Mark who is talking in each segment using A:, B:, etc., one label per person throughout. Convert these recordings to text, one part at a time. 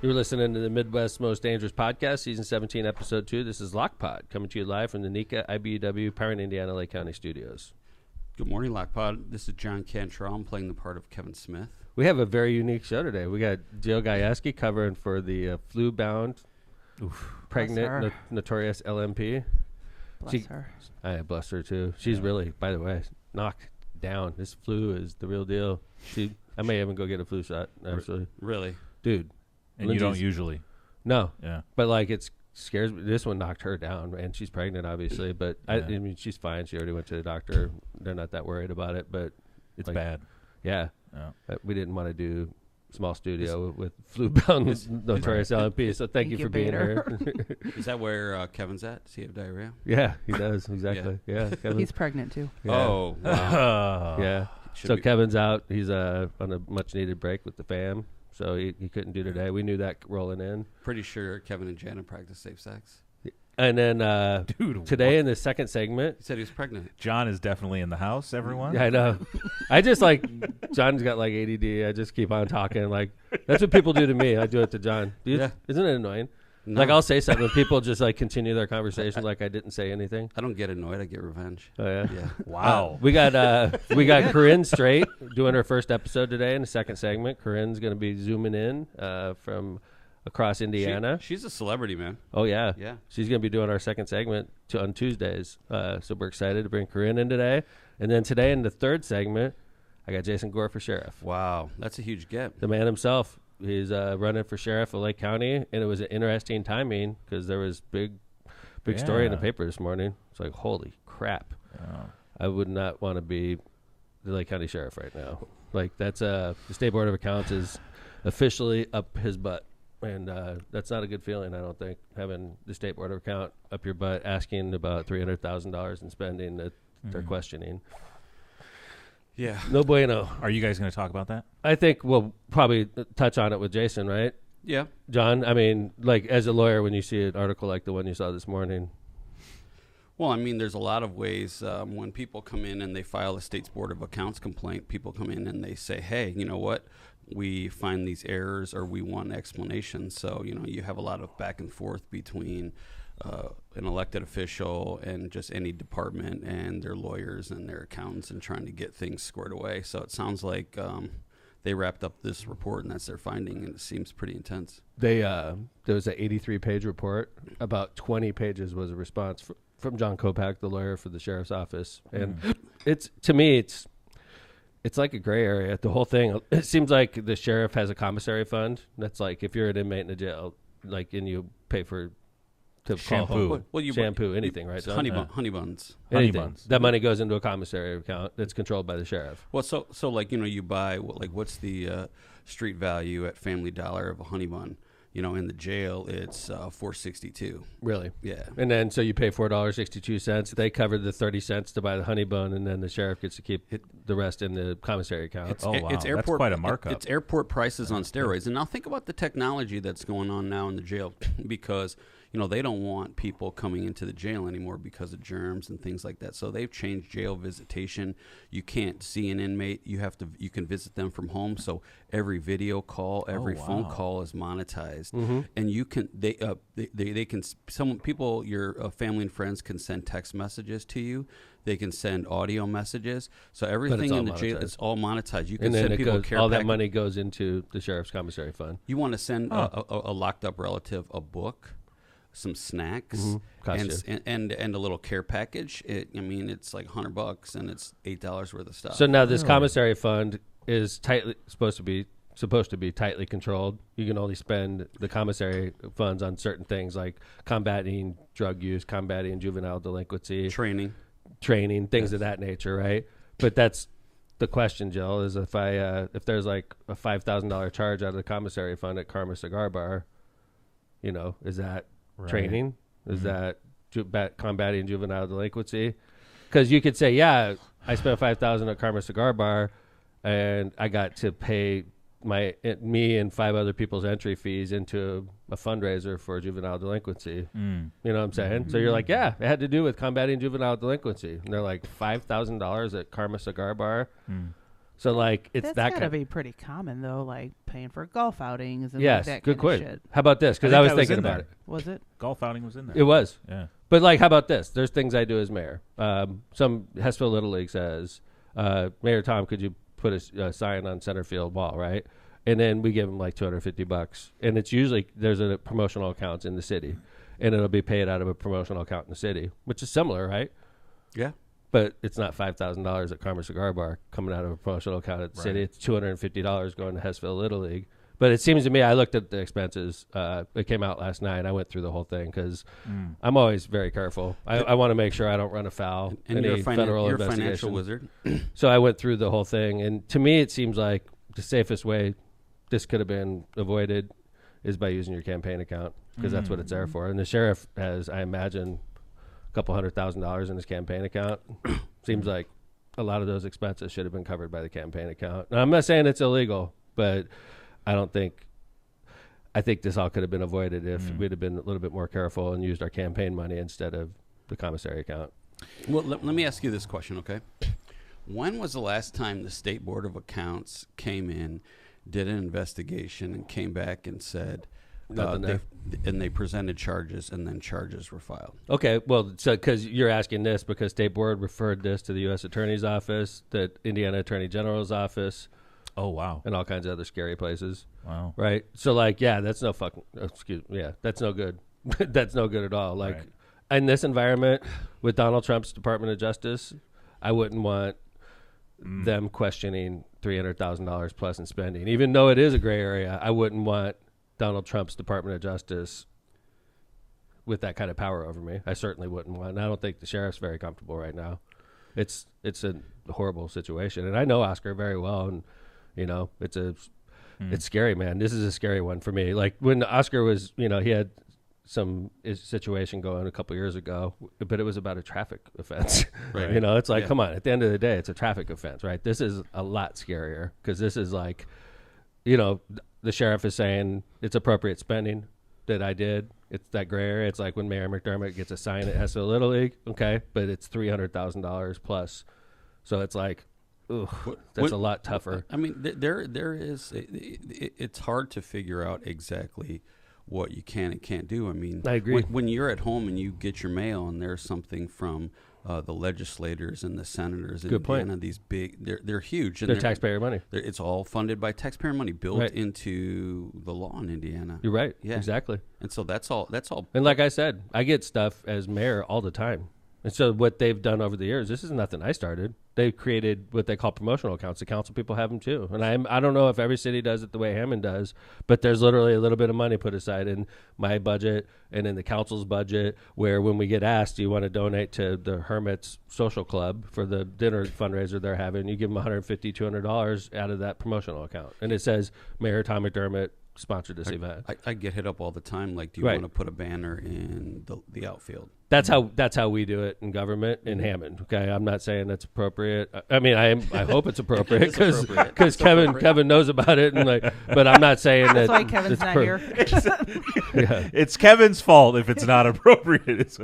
A: You're listening to the Midwest's Most Dangerous Podcast, Season 17, Episode 2. This is LOCPod, coming to you live from the NECA IBEW Power in Indiana Lake County Studios.
B: Good morning, LOCPod. This is John Cantrell. I'm playing the part of Kevin Smith.
A: We have a very unique show today. We got Jill Gajewski covering for the flu-bound, pregnant, notorious LMP.
C: Bless her.
A: I bless her, too. She's really, by the way, knocked down. This flu is the real deal. I may even go get a flu shot, actually.
B: Really?
A: Dude.
D: And you don't usually.
A: No.
D: Yeah.
A: But, like, it scares me. This one knocked her down, and she's pregnant, obviously. But, I mean, she's fine. She already went to the doctor. They're not that worried about it. But
D: it's
A: like,
D: bad.
A: Yeah. We didn't want to do small studio with flu-bound notorious LMP. So thank you for being here.
B: Is that where Kevin's at? Does he have diarrhea?
A: Yeah, he does. Exactly. Yeah. Kevin.
C: He's pregnant, too.
A: Yeah.
B: Oh, wow.
A: Yeah. So Kevin's out. He's on a much-needed break with the fam. So he couldn't do today. We knew that rolling in.
B: Pretty sure Kevin and Janet practice safe sex.
A: And then today in the second segment.
B: He said he was pregnant.
D: John is definitely in the house, everyone.
A: Yeah, I know. I just John's got like ADD. I just keep on talking. Like, that's what people do to me. I do it to John. Isn't it annoying?
B: No.
A: Like, I'll say something and people just like continue their conversation like I didn't say anything.
B: I don't get annoyed. I get revenge.
A: Oh, yeah?
B: Yeah.
D: Wow.
A: We got Corinne Straight doing her first episode today in the second segment. Corinne's going to be zooming in from across Indiana.
B: She's a celebrity, man.
A: Oh, yeah.
B: Yeah.
A: She's going to be doing our second segment on Tuesdays. So we're excited to bring Corinne in today. And then today in the third segment, I got Jason Gore for sheriff.
B: Wow. That's a huge get.
A: The man himself. He's running for sheriff of Lake County. And it was an interesting timing because there was big story in the paper this morning. It's like, holy crap.
D: Oh.
A: I would not want to be the Lake County sheriff right now. Like, that's the State Board of Accounts is officially up his butt. And that's not a good feeling, I don't think, having the State Board of Account up your butt asking about $300,000 in spending that they're questioning.
B: Yeah.
A: No bueno.
D: Are you guys going to talk about that?
A: I think we'll probably touch on it with Jason, right?
B: Yeah.
A: John, I mean, like, as a lawyer, when you see an article like the one you saw this morning.
B: Well, I mean, there's a lot of ways when people come in and they file a State's Board of Accounts complaint, people come in and they say, hey, you know what? We find these errors or we want explanation. So, you have a lot of back and forth between an elected official and just any department and their lawyers and their accountants and trying to get things squared away. So it sounds like they wrapped up this report and that's their finding, and it seems pretty intense.
A: There was an 83-page report. About 20 pages was a response from John Kopak, the lawyer for the sheriff's office. And to me, it's like a gray area. The whole thing, it seems like the sheriff has a commissary fund. That's like if you're an inmate in a jail, like, and you pay for
D: shampoo,
A: shampoo, anything, right?
B: Honey buns.
A: Anything. That money goes into a commissary account that's controlled by the sheriff.
B: Well, so like, you buy, what's the street value at Family Dollar of a honey bun? In the jail, it's $4.62.
A: Really?
B: Yeah.
A: And then so you pay $4.62. They cover the 30 cents to buy the honey bun, and then the sheriff gets to keep the rest in the commissary account.
B: It's
D: That's quite a markup.
B: It's airport prices on steroids. And now think about the technology that's going on now in the jail because they don't want people coming into the jail anymore because of germs and things like that. So they've changed jail visitation. You can't see an inmate. You can visit them from home. So every video call, every phone call is monetized, and you can they can some people, your family and friends can send text messages to you. They can send audio messages. So everything in the jail is all monetized. You can send people care
A: all that money goes into the sheriff's commissary fund.
B: You want to send a locked up relative a book, some snacks, and a little care package. It's like $100 and it's $8 worth of stuff.
A: So now this commissary fund is supposed to be tightly controlled. You can only spend the commissary funds on certain things like combating drug use, combating juvenile delinquency,
B: training,
A: things of that nature, right? But that's the question, Jill, is if there's like a $5,000 charge out of the commissary fund at Karma Cigar Bar, is that training? Is that combating juvenile delinquency? Because you could say, yeah, I spent $5,000 at Karma Cigar Bar, and I got to pay me and 5 other people's entry fees into a fundraiser for juvenile delinquency. You know what I'm saying? So you're like, yeah, it had to do with combating juvenile delinquency. And they're like, $5,000 at Karma Cigar Bar. So like it's
C: That's
A: that
C: gotta
A: kind.
C: be pretty common though, like paying for golf outings and
A: Yes,
C: like that
A: good
C: kind
A: question.
C: of shit.
A: How about this? Because I was thinking about it.
C: Was it?
D: Golf outing was in there.
A: It was.
D: Yeah.
A: But like, how about this? There's things I do as mayor. Some Hessville Little League says, Mayor Tom, could you put a sign on center field wall, right? And then we give them like $250, and it's usually there's a promotional account in the city, and it'll be paid out of a promotional account in the city, which is similar, right?
B: Yeah.
A: But it's not $5,000 at Karma Cigar Bar coming out of a promotional account at the city. It's $250 going to Hessville Little League. But it seems to me, I looked at the expenses. It came out last night. I went through the whole thing because I'm always very careful. I want to make sure I don't run afoul
B: And
A: any federal
B: you're a
A: investigation.
B: financial wizard.
A: So I went through the whole thing, and to me, it seems like the safest way this could have been avoided is by using your campaign account because that's what it's there for. And the sheriff has, I imagine, a couple $100,000 in his campaign account. Seems like a lot of those expenses should have been covered by the campaign account. Now, I'm not saying it's illegal, but I think this all could have been avoided if we'd have been a little bit more careful and used our campaign money instead of the commissary account.
B: Well, let me ask you this question, okay? When was the last time the State Board of Accounts came in, did an investigation, and came back and said, they presented charges, and then charges were filed?
A: Okay, well, so because you're asking this because State Board referred this to the U.S. Attorney's Office, the Indiana Attorney General's office.
D: Oh, wow.
A: And all kinds of other scary places.
D: Wow.
A: Right? So, like, yeah, that's no fucking, that's no good. That's no good at all. Like, in this environment with Donald Trump's Department of Justice, I wouldn't want them questioning $300,000 plus in spending. Even though it is a gray area, I wouldn't want Donald Trump's Department of Justice with that kind of power over me. I certainly wouldn't want. And I don't think the sheriff's very comfortable right now. It's a horrible situation. And I know Oscar very well, and you know, it's scary, man. This is a scary one for me. Like when Oscar was, he had some situation going a couple years ago, but it was about a traffic offense. Right. It's like, come on, at the end of the day, it's a traffic offense, right? This is a lot scarier because this is like, the sheriff is saying it's appropriate spending that I did. It's that gray area. It's like when Mayor McDermott gets a sign at Hessville Little League, okay, but it's $300,000 plus. So it's like, that's a lot tougher.
B: I mean, there is. It's hard to figure out exactly what you can and can't do. I mean,
A: I agree.
B: When you're at home and you get your mail and there's something from the legislators and the senators in Indiana, these big, they're huge. And
A: they're taxpayer money.
B: It's all funded by taxpayer money built into the law in Indiana.
A: You're right.
B: Yeah,
A: exactly.
B: And so that's all.
A: And like I said, I get stuff as mayor all the time. And so what they've done over the years, this is nothing I started. They created what they call promotional accounts. The council people have them too. And I don't know if every city does it the way Hammond does, but there's literally a little bit of money put aside in my budget and in the council's budget where when we get asked, do you want to donate to the Hermits Social Club for the dinner fundraiser they're having, you give them $150, $200 out of that promotional account. And it says Mayor Tom McDermott sponsored this event.
B: I get hit up all the time. Like, do you want to put a banner in the outfield?
A: That's how we do it in government in Hammond. Okay, I'm not saying that's appropriate. I mean, I hope it's appropriate because Kevin knows about it, and but I'm not saying
C: that's why Kevin's not here.
D: It's Kevin's fault if it's not appropriate.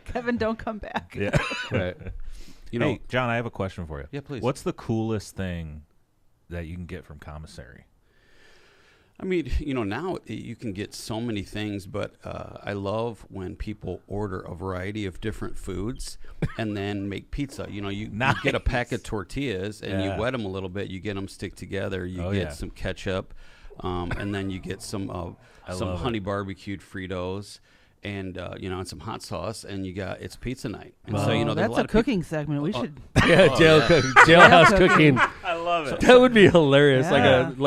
C: Kevin, don't come back.
D: Yeah,
A: right.
D: Hey, John, I have a question for you.
B: Yeah, please.
D: What's the coolest thing that you can get from commissary?
B: I mean, now you can get so many things, but I love when people order a variety of different foods and then make pizza. You get a pack of tortillas and you wet them a little bit. You get them stick together. You get some ketchup, and then you get some honey barbecued Fritos. And and some hot sauce, and it's pizza night. And so
C: that's a cooking segment. We should
A: jailhouse cooking.
D: I love it.
A: That would be hilarious, like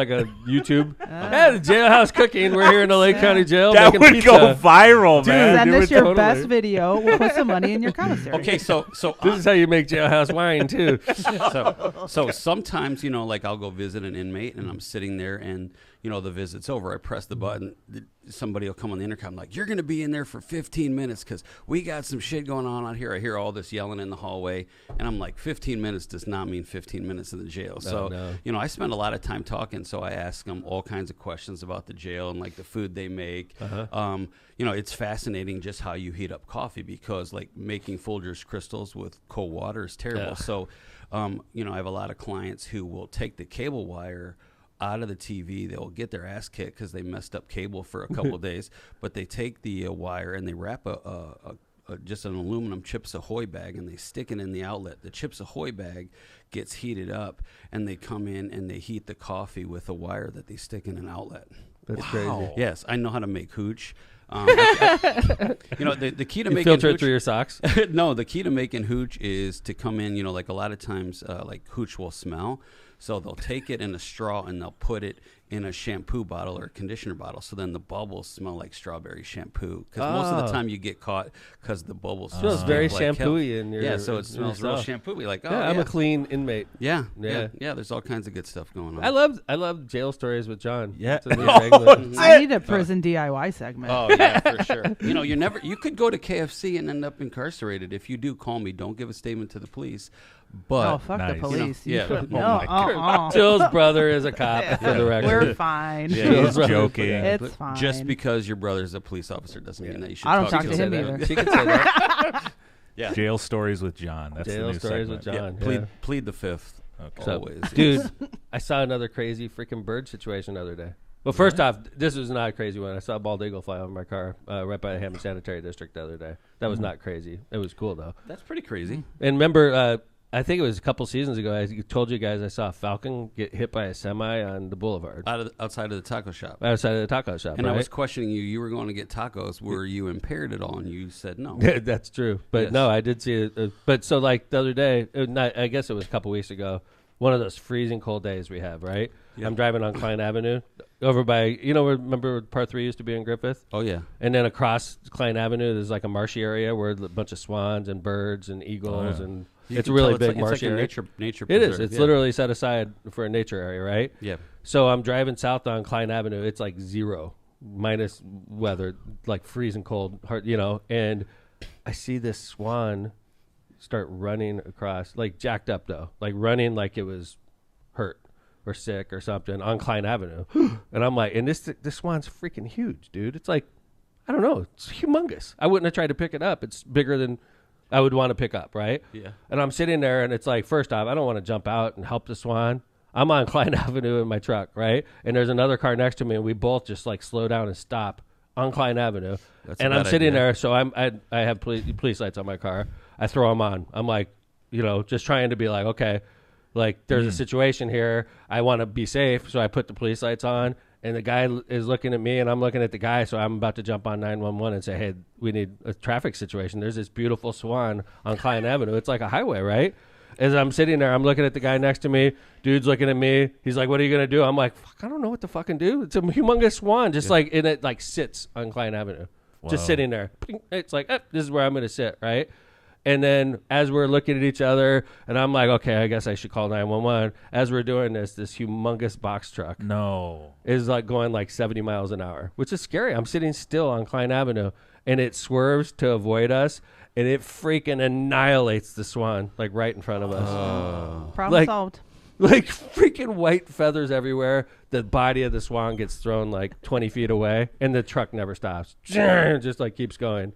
A: a YouTube. The jailhouse cooking. We're here in the Lake County Jail.
D: That
A: making
D: would
A: pizza.
D: go viral, man.
C: Send us your best video. We'll put some money in your commissary.
B: Okay, so
A: this is how you make jailhouse wine too.
B: So sometimes like I'll go visit an inmate, and I'm sitting there, and the visit's over, I press the button. Somebody will come on the intercom like, "You're going to be in there for 15 minutes because we got some shit going on out here." I hear all this yelling in the hallway, and I'm like, 15 minutes does not mean 15 minutes in the jail. So, I spend a lot of time talking, so I ask them all kinds of questions about the jail and like the food they make. It's fascinating just how you heat up coffee because like making Folgers crystals with cold water is terrible. So, I have a lot of clients who will take the cable wire out of the TV. They'll get their ass kicked because they messed up cable for a couple of days, but they take the wire and they wrap just an aluminum Chips Ahoy bag and they stick it in the outlet. The Chips Ahoy bag gets heated up and they come in and they heat the coffee with a wire that they stick in an outlet.
A: That's crazy.
B: Yes, I know how to make hooch. The key to making
A: filter
B: hooch,
A: it through your socks.
B: No, the key to making hooch is to come in. Like a lot of times, like hooch will smell, so they'll take it in a straw and they'll put it in a shampoo bottle or a conditioner bottle. So then the bubbles smell like strawberry shampoo. Because most of the time you get caught because the bubbles
A: smells very shampoo-y in your
B: so it smells real shampoo-y. Like
A: I'm a clean inmate.
B: Yeah. There's all kinds of good stuff going on.
A: I love jail stories with John.
D: Yeah.
C: I need a prison DIY segment.
B: Oh yeah, for sure. You could go to KFC and end up incarcerated. If you do, call me. Don't give a statement to the police. But
C: fuck the
D: Nice.
C: police.
B: Yeah.
A: Jill's brother is a cop, for the record.
C: We're fine.
D: Yeah, he's joking.
C: It's fine.
B: Just because your brother's a police officer doesn't mean that you should.
C: I don't talk
B: to
C: to him
B: him.
C: either.
A: She could say that.
B: Yeah.
D: Jail stories with John. That's
A: Jail
D: the new
A: stories
D: segment.
A: with John.
B: Yeah. Plead the fifth.
D: Okay.
A: So,
B: Always.
A: dude, I saw another crazy freaking bird situation the other day. Well, first off, this was not a crazy one. I saw a bald eagle fly over my car right by the Hammond Sanitary District the other day. That was not crazy. It was cool, though.
B: That's pretty crazy.
A: And remember, I think it was a couple seasons ago, I told you guys I saw a falcon get hit by a semi on the boulevard.
B: Outside of the taco shop.
A: Outside of the taco shop,
B: And
A: right?
B: I was questioning you. You were going to get tacos. Were you impaired at all? And you said no.
A: That's true. But
B: Yes.
A: no, I did see it. But so like the other day, I guess it was a couple weeks ago, one of those freezing cold days we have, right?
B: Yep.
A: I'm driving on Klein Avenue over by, remember where Part 3 used to be in Griffith?
B: Oh, yeah.
A: And then across Klein Avenue, there's like a marshy area where a bunch of swans and birds and eagles and it's a really big marshy area.
B: It's like a nature
A: It
B: preserve.
A: is. It's literally set aside for a nature area, right?
B: Yeah.
A: So I'm driving south on Klein Avenue. It's like 0 minus weather, like freezing cold, and I see this swan start running across, like jacked up though, like running like it was hurt or sick or something on Klein Avenue. And I'm like, and this swan's freaking huge, dude. It's like, I don't know, it's humongous. I wouldn't have tried to pick it up. It's bigger than I would want to pick up, right?
B: Yeah.
A: And I'm sitting there and it's like, first off, I don't want to jump out and help the swan. I'm on Klein Avenue in my truck, right? And there's another car next to me and we both just like slow down and stop on Klein Avenue. And I'm sitting there, so I have police lights on my car. I throw them on. I'm like, just trying to be like, okay, like there's a situation here. I want to be safe, so I put the police lights on. And the guy is looking at me, and I'm looking at the guy, so I'm about to jump on 911 and say, hey, we need a traffic situation. There's this beautiful swan on Klein Avenue. It's like a highway, right? As I'm sitting there, I'm looking at the guy next to me. Dude's looking at me. He's like, what are you going to do? I'm like, fuck, I don't know what to fucking do. It's a humongous swan, just like, and it like sits on Klein Avenue. Just sitting there. It's like, this is where I'm going to sit, right? And then as we're looking at each other, and I'm like, okay, I guess I should call 911. As we're doing this humongous box truck is like going like 70 miles an hour, which is scary. I'm sitting still on Klein Avenue, and it swerves to avoid us, and it freaking annihilates the swan like right in front of us.
C: Problem solved.
A: Like freaking white feathers everywhere. The body of the swan gets thrown like 20 feet away, and the truck never stops. Just like keeps going.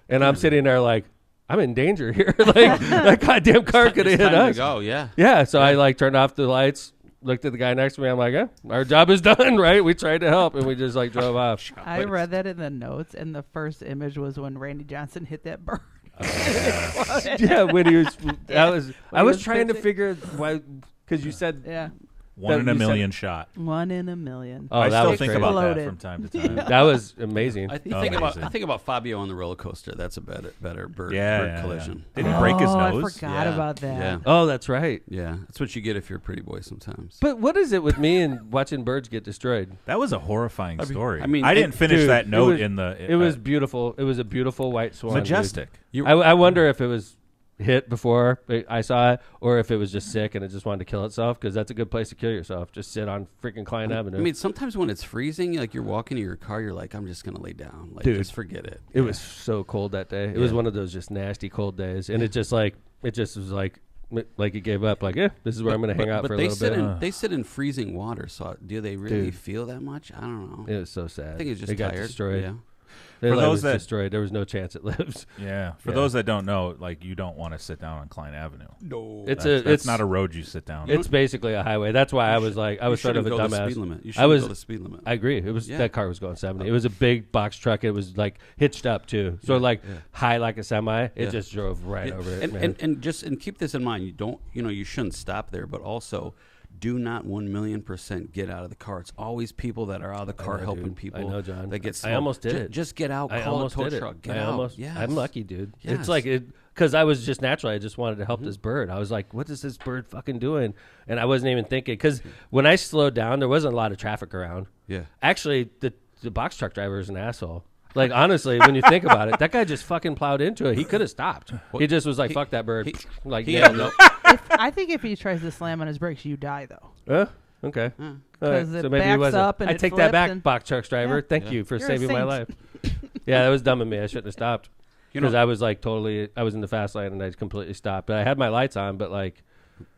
A: And I'm sitting there like, I'm in danger here. Like that goddamn car could have hit us.
B: Go, yeah.
A: Yeah. So I like turned off the lights, looked at the guy next to me. I'm like, our job is done, right? We tried to help, and we just like drove off.
C: I read that in the notes, and the first image was when Randy Johnson hit that bird.
A: Yeah, when he was. I was
C: was
A: trying to
C: fixing-
A: figure why, because you said.
C: Yeah.
D: One in a million shot.
C: 1 in a million.
A: Oh,
D: I
A: that
D: still
A: was
D: think
A: crazy.
D: about that
C: Exploded.
D: from time to time.
A: That was amazing.
B: I think about Fabio on the roller coaster. That's a better bird collision.
D: Did he break his
C: I
D: nose?
C: forgot about that.
B: Yeah.
A: Oh, that's right.
B: Yeah. That's what you get if you're a pretty boy sometimes.
A: But what is it with me and watching birds get destroyed?
D: That was a horrifying story.
B: I mean,
D: I didn't finish
A: Dude,
D: that note
A: was,
D: in the.
A: It was beautiful. It was a beautiful white swan.
D: majestic.
A: I wonder if it was hit before I saw it, or if it was just sick and it just wanted to kill itself, because that's a good place to kill yourself. Just sit on freaking Klein Avenue.
B: I mean, sometimes when it's freezing, like you're walking to your car, you're like, I'm just going to lay down. Like,
A: Dude,
B: just forget it.
A: It was so cold that day. It was one of those just nasty cold days. And it just was like it gave up. Like, this is where I'm going to hang out for a little bit.
B: They sit in freezing water, so do they really feel that much? I don't know.
A: It was so sad.
B: I think it's just
A: it got
B: tired.
A: destroyed.
B: Yeah.
A: For those that destroyed, there was no chance it lives.
D: Yeah. For those that don't know, like, you don't want to sit down on Klein Avenue.
B: No.
D: It's not a road you sit down on.
A: It's basically a highway. That's why I was sort of a dumbass.
B: You shouldn't go the speed limit.
A: I agree. It was that car was going 70. It was a big box truck. It was like hitched up too. So high like a semi. It just drove right over it.
B: And keep this in mind. You shouldn't stop there, but also do not 1,000,000% get out of the car. It's always people that are out of the car helping people.
A: I know, John.
B: That get
A: I almost did it.
B: Just get out. Call a tow truck. Get out. Yes.
A: I'm lucky, dude.
B: Yes.
A: It's like because I was just naturally. I just wanted to help this bird. I was like, what is this bird fucking doing? And I wasn't even thinking, because when I slowed down, there wasn't a lot of traffic around.
B: Yeah.
A: Actually, the box truck driver is an asshole. Like, honestly, when you think about it, that guy just fucking plowed into it. He could have stopped. He just was like, fuck that bird.
C: I think if he tries to slam on his brakes, you die, though.
A: Okay.
C: Because it backs up and
A: I
C: it
A: take that back,
C: and
A: box truck driver.
C: Yeah.
A: Thank you for
C: You're a
A: saving my
C: saint.
A: life. Yeah, that was dumb of me. I shouldn't have stopped. Because I was like I was in the fast lane and I completely stopped. But I had my lights on, but like,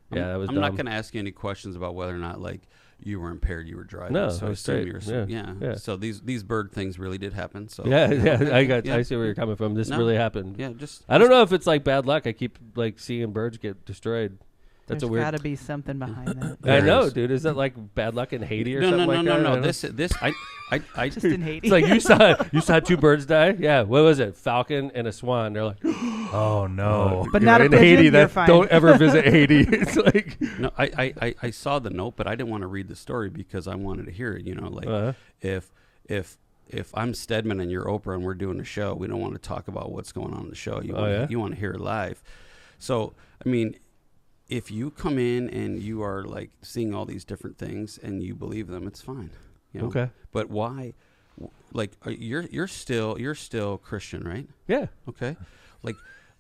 A: that was dumb.
B: I'm not going to ask you any questions about whether or not, like, you were impaired, you were driving.
A: No,
B: so
A: I was straight. Yeah.
B: So these bird things really did happen. So
A: I see where you're coming from. This really happened.
B: Yeah,
A: I don't know if it's like bad luck. I keep like seeing birds get destroyed. That's
C: There's
A: a weird.
C: got to be something behind that.
A: I know, dude. Is that like bad luck in Haiti or something like that?
B: No. This I
C: Just in Haiti.
A: It's like you saw two birds die. Yeah, what was it? Falcon and a swan. They're like,
D: oh no!
C: But not a
A: in
C: pigeon,
A: Haiti.
C: you're fine.
A: Don't ever visit Haiti. It's like
B: no. I saw the note, but I didn't want to read the story because I wanted to hear it. Like if I'm Stedman and you're Oprah and we're doing a show, we don't want to talk about what's going on in the show. You want to hear it live. So I mean, if you come in and you are like seeing all these different things and you believe them, it's fine.
A: Okay.
B: But why? Like you're still Christian, right?
A: Yeah.
B: Okay. Like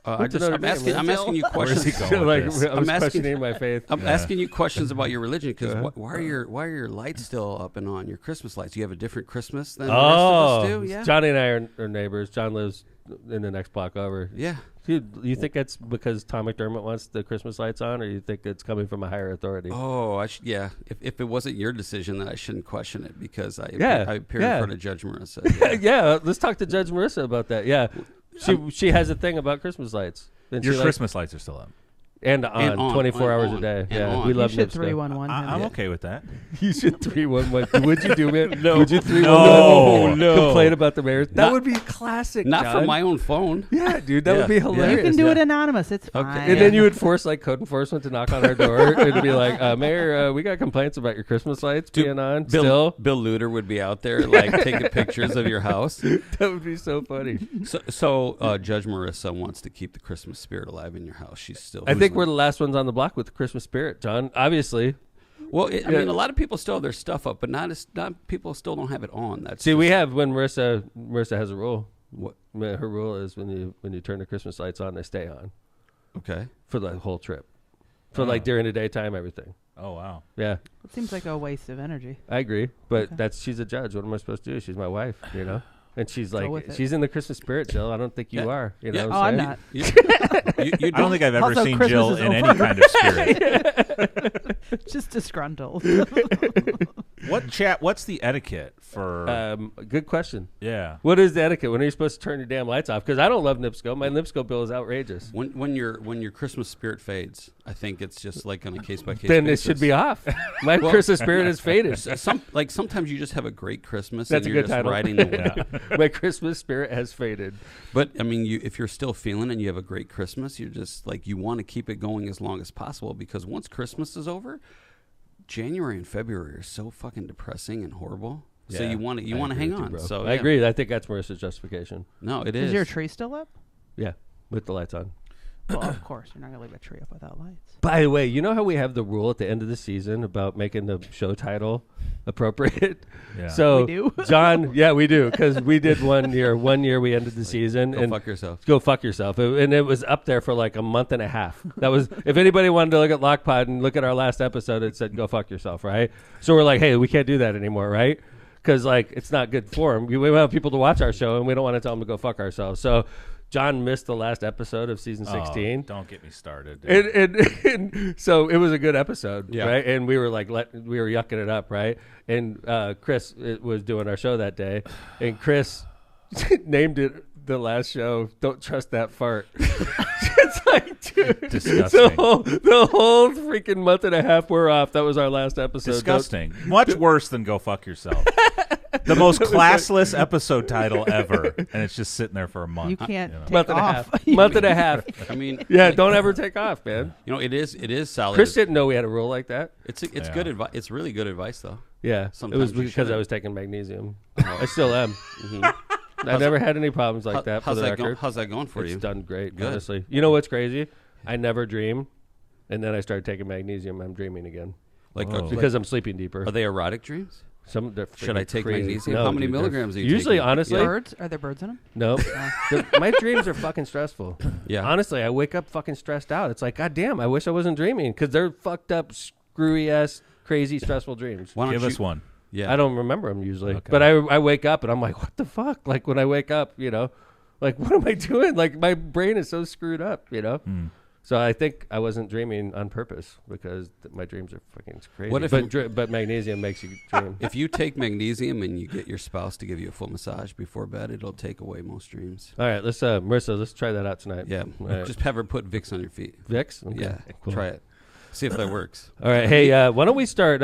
A: I'm
B: asking you questions.
A: I'm questioning my faith.
B: I'm asking you questions about your religion because why are your lights still up and on? Your Christmas lights. Do you have a different Christmas than the rest of us do? Yeah.
A: Johnny and I are neighbors. John lives in the next block over.
B: Yeah.
A: Dude, you think that's because Tom McDermott wants the Christmas lights on, or you think it's coming from a higher authority?
B: Oh, If it wasn't your decision, then I shouldn't question it because I appear in front of Judge Marissa.
A: Yeah, let's talk to Judge Marissa about that. Yeah, she has a thing about Christmas lights.
D: Your Christmas lights are still up.
A: And on 24 hours a day. Yeah, we love
C: you should
A: NIPSCO.
C: 311.
D: I'm okay with that.
A: You should 311. Would you do it?
D: No.
A: Would you 311?
D: No.
A: Complain about the mayor? That would be classic.
B: Not
A: John.
B: from my own phone.
A: Yeah, dude, that would be hilarious.
C: You can do it anonymous. It's fine.
A: And then you would force like code enforcement to knock on our door and be like, Mayor, we got complaints about your Christmas lights being on.
B: Bill Luder would be out there like taking pictures of your house.
A: That would be so funny.
B: So Judge Marissa wants to keep the Christmas spirit alive in your house. She's still.
A: I think we're the last ones on the block with the Christmas spirit, John. Obviously.
B: Well, I mean, a lot of people still have their stuff up, but not people still don't have it on.
A: We have when Marissa has a rule. Her rule is when you turn the Christmas lights on, they stay on.
B: Okay.
A: For the whole trip. For like during the daytime, everything.
D: Oh wow.
A: Yeah.
C: It seems like a waste of energy.
A: I agree, but she's a judge. What am I supposed to do? She's my wife, you know. And she's like, she's in the Christmas spirit, Jill. I don't think you are. You know.
C: I'm not.
B: I
D: don't think I've ever
C: Also,
D: seen
C: Christmas
D: Jill
C: is
D: in
C: over.
D: any kind of spirit.
C: Just disgruntled.
D: What's the etiquette for?
A: Good question.
D: Yeah.
A: What is the etiquette? When are you supposed to turn your damn lights off? Because I don't love NIPSCO. My NIPSCO bill is outrageous.
B: When your Christmas spirit fades, I think it's just like on a case by case.
A: Then
B: basis.
A: it should be off. My Christmas spirit is faded.
B: Sometimes you just have a great Christmas.
A: That's
B: and
A: a
B: you're
A: good
B: just
A: title.
B: Riding the wind.
A: My Christmas spirit has faded.
B: But I mean, if you're still feeling and you have a great Christmas, you're just like you want to keep it going as long as possible because once Christmas is over, January and February are so fucking depressing and horrible. Yeah, so you want to hang on. So
A: I agree. I think that's Marissa's justification.
B: No, it is.
C: Is your tree still up?
A: Yeah, with the lights on.
C: Well, of course, you're not going to leave a tree up without lights.
A: By the way, you know how we have the rule at the end of the season about making the show title appropriate?
D: Yeah.
A: So,
C: We do?
A: John, yeah, we do, because we did 1 year. 1 year we ended the season.
B: Go
A: and
B: fuck yourself.
A: Go fuck yourself. And it was up there for like a month and a half. That was, if anybody wanted to look at LOCPod and look at our last episode, it said, go fuck yourself, right? So we're like, hey, we can't do that anymore, right? Because like it's not good form. We want people to watch our show, and we don't want to tell them to go fuck ourselves. So John missed the last episode of season 16.
D: Don't get me started.
A: And so it was a good episode,
B: Yeah.
A: right? And we were like, we were yucking it up, right? And Chris was doing our show that day, and Chris named it the last show. Don't trust that fart. It's like, dude,
D: Disgusting.
A: the whole freaking month and a half we're off. That was our last episode.
D: Disgusting. Much worse than go fuck yourself. The most classless episode title ever, and it's just sitting there for a month.
C: You can't take
A: Month and a
C: off.
A: half. Month and a half.
B: I mean,
A: Yeah, don't ever take off, man.
B: you know, it is solid.
A: Chris didn't know we had a rule like that.
B: It's
D: Yeah.
B: good advice. It's really good advice, though.
A: Yeah,
B: Sometimes
A: it was
B: you
A: because
B: shouldn't.
A: I was taking magnesium. I still am. I've never had any problems like that. For
B: How's
A: the
B: that
A: record,
B: going? How's that going for
A: it's
B: you?
A: done great.
B: Good.
A: Honestly, you know what's crazy? I never dream, and then I started taking magnesium. I'm dreaming again
B: Like,
D: Whoa.
A: because I'm sleeping deeper.
B: are they erotic dreams?
A: They're
B: Should I
A: freaking
B: take
A: crazy.
B: magnesium?
A: No,
B: How many
A: dude, they're
B: milligrams are you
A: Usually,
B: taking?
A: honestly,
C: Birds? Are there birds in them?
A: no. My dreams are fucking stressful.
B: Yeah.
A: Honestly, I wake up fucking stressed out. It's like, God damn, I wish I wasn't dreaming because they're fucked up, screwy ass, crazy, stressful dreams.
B: Why don't
D: Give
B: you,
D: us one.
B: Yeah.
A: I don't remember them usually,
D: Okay.
A: but I wake up and I'm like, what the fuck? Like when I wake up, like what am I doing? Like my brain is so screwed up, So I think I wasn't dreaming on purpose because my dreams are fucking crazy.
B: What if
A: but magnesium makes you dream.
B: If you take magnesium and you get your spouse to give you a full massage before bed, it'll take away most dreams.
A: All right, let's Marissa, let's try that out tonight.
B: Yeah.
A: All right.
B: Just have her put Vicks on your feet.
A: Vicks. Okay.
B: Yeah.
A: Cool.
B: Try it. See if that works.
A: All right, hey, why don't we start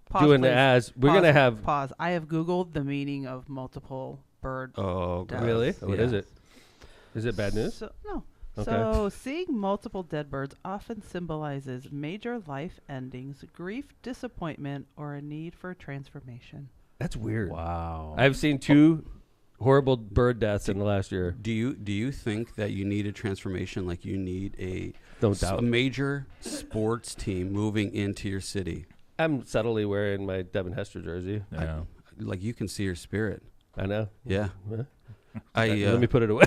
C: Pause,
A: doing the
C: please.
A: ads? We're
C: Pause,
A: gonna have
C: Pause. I have Googled the meaning of multiple bird.
B: Oh,
C: Death.
B: God.
A: really. What is
B: Yeah.
A: it? Is it bad news?
C: No.
A: Okay.
C: So, seeing multiple dead birds often symbolizes major life endings, grief, disappointment, or a need for transformation.
A: That's weird.
D: Wow.
A: I've seen 2 horrible bird deaths in the last year.
B: Do you think that you need a transformation, like you need a
A: Doubt.
B: major sports team moving into your city?
A: I'm subtly wearing my Devin Hester jersey.
D: Yeah.
B: Like you can see your spirit.
A: I know.
B: Yeah.
A: Yeah.
B: I
A: Let me put it away.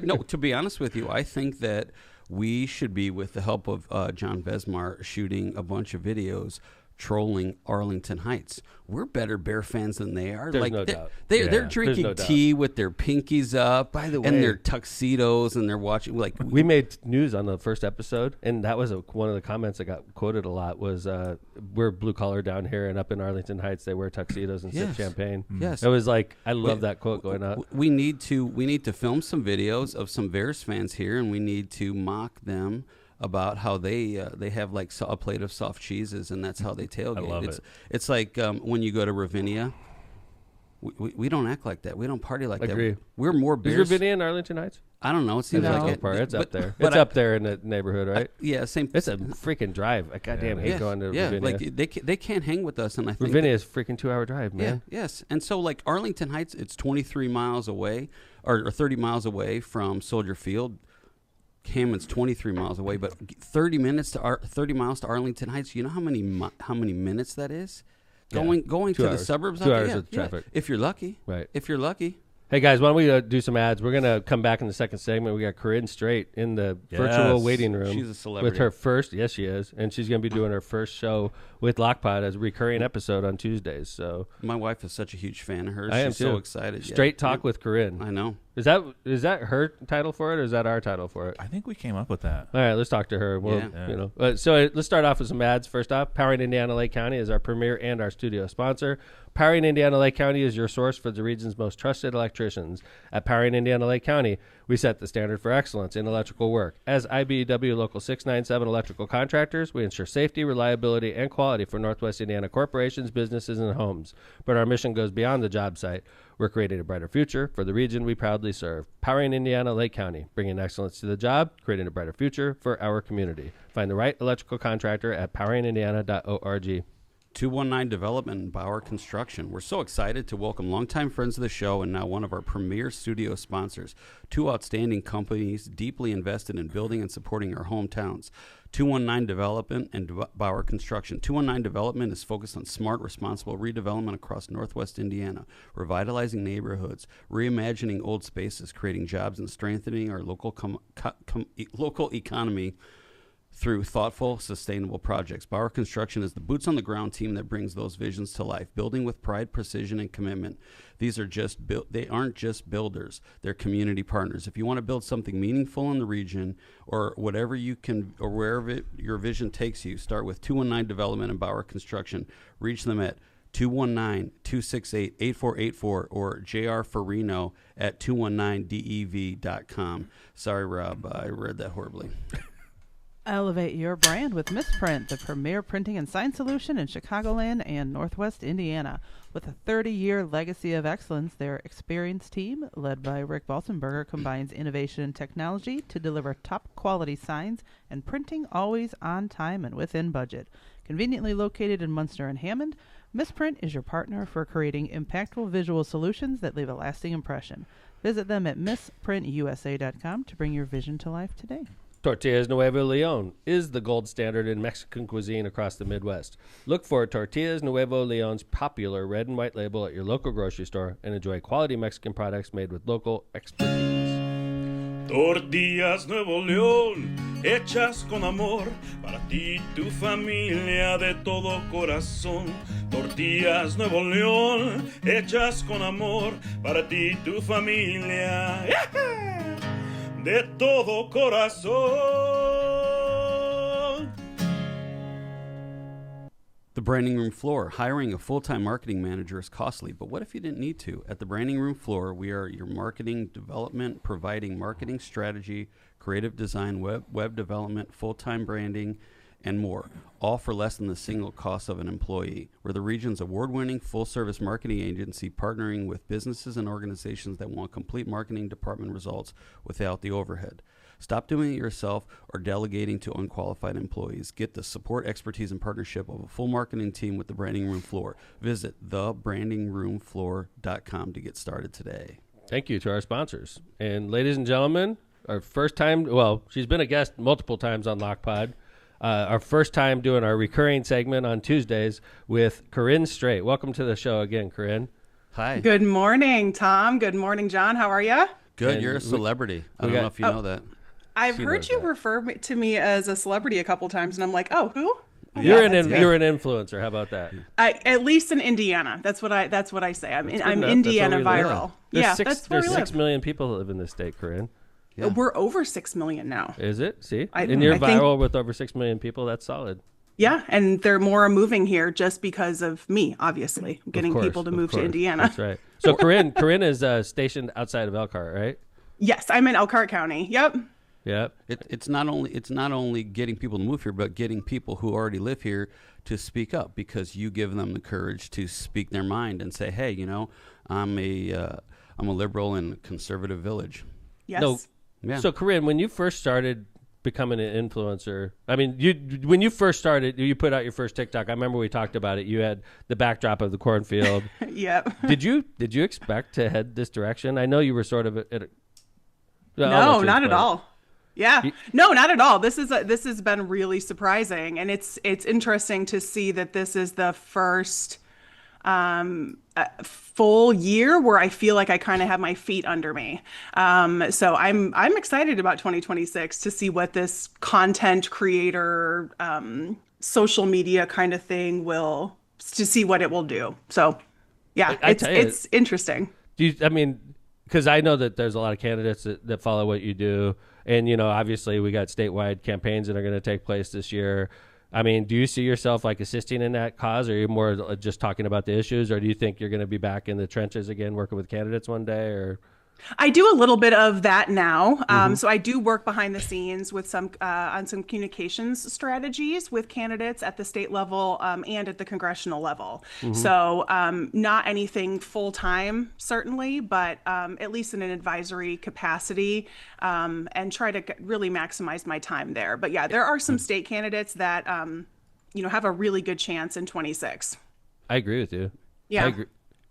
B: no, to be honest with you, I think that we should be, with the help of John Vesmar, shooting a bunch of videos trolling Arlington Heights. We're better Bear fans than they are.
A: There's
B: like
A: no
B: they're,
A: doubt.
B: They're,
D: Yeah.
B: they're
A: There's
B: drinking
A: no doubt.
B: tea with their pinkies up,
A: By the way,
B: and their tuxedos, and they're watching. Like
A: we made news on the first episode, and that was one of the comments that got quoted a lot was we're blue collar down here, and up in Arlington Heights they wear tuxedos and sip
B: Yes.
A: champagne.
B: Yes.
A: It was like I love that quote going out.
B: We need to film some videos of some Bears fans here, and we need to mock them about how they have like a plate of soft cheeses, and that's how they tailgate.
D: I love
B: it's
D: it.
B: It's like when you go to Ravinia. We don't act like that. We don't party like
A: Agree.
B: that. We're more
A: Is
B: Bears.
A: Ravinia in Arlington Heights?
B: I don't know. It seems
C: No.
B: like
A: That's
B: it.
A: far. It's up there.
B: but
A: It's up there in the neighborhood, right?
B: Yeah, same.
A: It's a freaking drive. I goddamn hate
B: yeah,
A: going to
B: yeah,
A: Ravinia.
B: like they can't hang with us, and I think
A: Ravinia is a freaking 2-hour drive, man.
B: Yeah, yes. And so like Arlington Heights, it's 23 miles away or 30 miles away from Soldier Field. Hammond's 23 miles away, but 30 miles to Arlington Heights. You know how many minutes that is?
A: Yeah.
B: Going
A: 2
B: to
A: hours.
B: the suburbs.
A: 2
B: out
A: hours
B: there?
A: of traffic.
B: If you're lucky.
A: Right.
B: If you're lucky.
A: Hey guys, why don't we do some ads? We're gonna come back in the second segment. We got Corinne Straight in the virtual
D: Yes.
A: waiting room.
B: She's a celebrity.
A: with her first. Yes, she is, and she's gonna be doing her first show with LOCPod as a recurring episode on Tuesdays. So
B: My wife is such a huge fan of hers.
A: I am
B: She's so
A: too.
B: excited.
A: Straight talk
B: Yeah.
A: with Corinne.
B: I know.
A: Is that her title for it, or is that our title for it?
D: I think we came up with that.
A: All right, let's talk to her. Well,
B: Yeah.
A: Let's start off with some ads. First off, Powering Indiana Lake County is our premier and our studio sponsor. Powering Indiana Lake County is your source for the region's most trusted electricians. At Powering Indiana Lake County, we set the standard for excellence in electrical work. As IBEW Local 697 electrical contractors, we ensure safety, reliability, and quality for Northwest Indiana corporations, businesses, and homes. But our mission goes beyond the job site. We're creating a brighter future for the region we proudly serve. Powering Indiana Lake County, bringing excellence to the job, creating a brighter future for our community. Find the right electrical contractor at poweringindiana.org.
B: 219 Development and Bauer Construction. We're so excited to welcome longtime friends of the show and now one of our premier studio sponsors. Two outstanding companies deeply invested in building and supporting our hometowns. 219 Development and Bauer Construction. 219 Development is focused on smart, responsible redevelopment across Northwest Indiana, revitalizing neighborhoods, reimagining old spaces, creating jobs, and strengthening our local economy through thoughtful, sustainable projects. Bauer Construction is the boots-on-the-ground team that brings those visions to life, building with pride, precision, and commitment. These are they aren't just builders; they're community partners. If you want to build something meaningful in the region, or whatever you can, or wherever your vision takes you, start with 219 Development and Bauer Construction. Reach them at 219-268-8484 or J.R. Farino at 219dev.com. Sorry, Rob, I read that horribly.
C: Elevate your brand with Misprint, the premier printing and sign solution in Chicagoland and Northwest Indiana. With a 30-year legacy of excellence, their experienced team, led by Rick Balsenberger, combines innovation and technology to deliver top-quality signs and printing always on time and within budget. Conveniently located in Munster and Hammond, Misprint is your partner for creating impactful visual solutions that leave a lasting impression. Visit them at misprintusa.com to bring your vision to life today.
A: Tortillas Nuevo Leon is the gold standard in Mexican cuisine across the Midwest. Look for Tortillas Nuevo Leon's popular red and white label at your local grocery store and enjoy quality Mexican products made with local expertise.
E: Tortillas Nuevo León, hechas con amor, para ti y tu familia de todo corazón. Tortillas Nuevo León, hechas con amor, para ti y tu familia. De todo corazón.
B: The Branding Room Floor. Hiring a full-time marketing manager is costly, but what if you didn't need to? At the Branding Room Floor, we are your marketing development, providing marketing strategy, creative design, web development, full-time branding, and more, all for less than the single cost of an employee. We're the region's award-winning full-service marketing agency partnering with businesses and organizations that want complete marketing department results without the overhead. Stop doing it yourself or delegating to unqualified employees. Get the support, expertise, and partnership of a full marketing team with the Branding Room Floor. Visit thebrandingroomfloor.com to get started today.
A: Thank you to our sponsors. And ladies and gentlemen, our first time, well, she's been a guest multiple times on LOCPod. Our first time doing our recurring segment on Tuesdays with Corinne Straight. Welcome to the show again, Corinne.
B: Hi.
F: Good morning, Tom. Good morning, John. How are you?
B: Good.
A: And
B: You're a celebrity. I don't know if you know that.
F: I've
A: She
F: heard
A: knows
F: you
A: that.
F: refer to me as a celebrity a couple times, and I'm like, oh, who?
A: You're
F: Yeah,
A: an influencer. How about that?
F: at least in Indiana. That's what I say. I'm
A: That's good
F: I'm
A: enough.
F: Indiana
A: That's where we live.
F: viral.
A: There's
F: That's where we
A: there's
F: live.
A: 6 million people that live in this state, Corinne.
B: Yeah.
F: We're over 6 million now.
A: Is it? See?
F: I
A: And you're
F: think-
A: viral with over 6 million people. That's solid.
F: Yeah, and they're more moving here just because of me, obviously. I'm getting
A: Of course,
F: people to
A: of
F: move to
A: course.
F: Indiana.
A: That's right. So Corinne is stationed outside of Elkhart, right?
F: Yes, I'm in Elkhart County. Yep.
A: Yep.
B: It's not only getting people to move here, but getting people who already live here to speak up, because you give them the courage to speak their mind and say, "Hey, I'm a liberal in a conservative village."
F: Yes.
A: No.
B: Yeah.
A: So Corinne, when you first started becoming an influencer, I mean, when you first started, you put out your first TikTok. I remember we talked about it. You had the backdrop of the cornfield.
F: Yep.
A: Did you expect to head this direction? I know you were sort of at a
F: No, not at all. Yeah, no, not at all. This has been really surprising, and it's interesting to see that this is the first full year where I feel like I kind of have my feet under me. So I'm excited about 2026 to see what this content creator, social media kind of thing to see what it will do. So yeah, it's interesting.
A: Because I know that there's a lot of candidates that follow what you do. And, obviously we got statewide campaigns that are going to take place this year. I mean, do you see yourself like assisting in that cause, or are you more just talking about the issues, or do you think you're going to be back in the trenches again, working with candidates one day? Or
F: I do a little bit of that now. So I do work behind the scenes with on some communications strategies with candidates at the state level and at the congressional level. So not anything full time, certainly, but at least in an advisory capacity, and try to really maximize my time there. But yeah, there are some state candidates that have a really good chance in 26.
A: I agree with you.
F: Yeah.
A: I agree.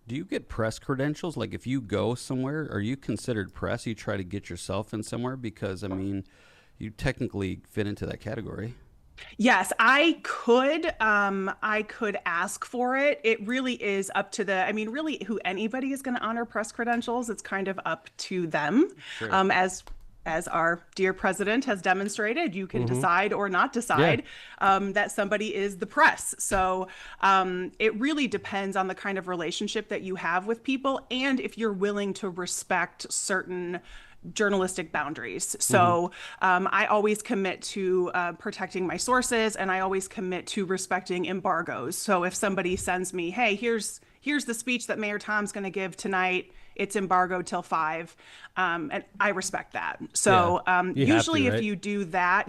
B: Do you get press credentials? Like if you go somewhere, are you considered press? You try to get yourself in somewhere because, I mean, you technically fit into that category.
F: Yes, I could. I could ask for it. It really is up to really who anybody is going to honor press credentials. It's kind of up to them.
B: Sure.
F: As our dear president has demonstrated, you can decide or not decide that somebody is the press. So it really depends on the kind of relationship that you have with people and if you're willing to respect certain journalistic boundaries. So I always commit to protecting my sources, and I always commit to respecting embargoes. So if somebody sends me, hey, here's the speech that Mayor Tom's going to give tonight, it's embargoed till 5. And I respect that. So usually if you do that,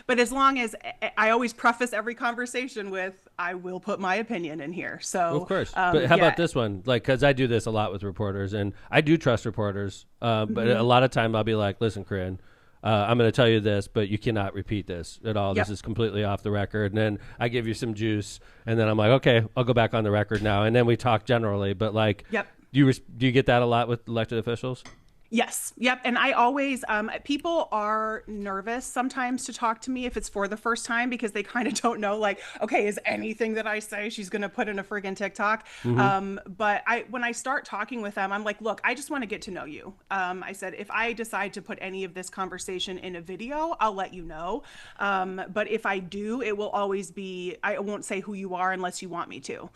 F: but as long as I always preface every conversation with, I will put my opinion in here. So
A: of course. But how about this one? Like, cause I do this a lot with reporters and I do trust reporters. But a lot of time I'll be like, listen, Corinne, I'm going to tell you this, but you cannot repeat this at all. This is completely off the record. And then I give you some juice and then I'm like, okay, I'll go back on the record now. And then we talk generally, but like, do you get that a lot with elected officials?
F: Yes. Yep. And I always, people are nervous sometimes to talk to me if it's for the first time because they kind of don't know, like, okay, is anything that I say she's going to put in a friggin' TikTok? But when I start talking with them, I'm like, look, I just want to get to know you. I said, if I decide to put any of this conversation in a video, I'll let you know. But if I do, it will always be, I won't say who you are unless you want me to.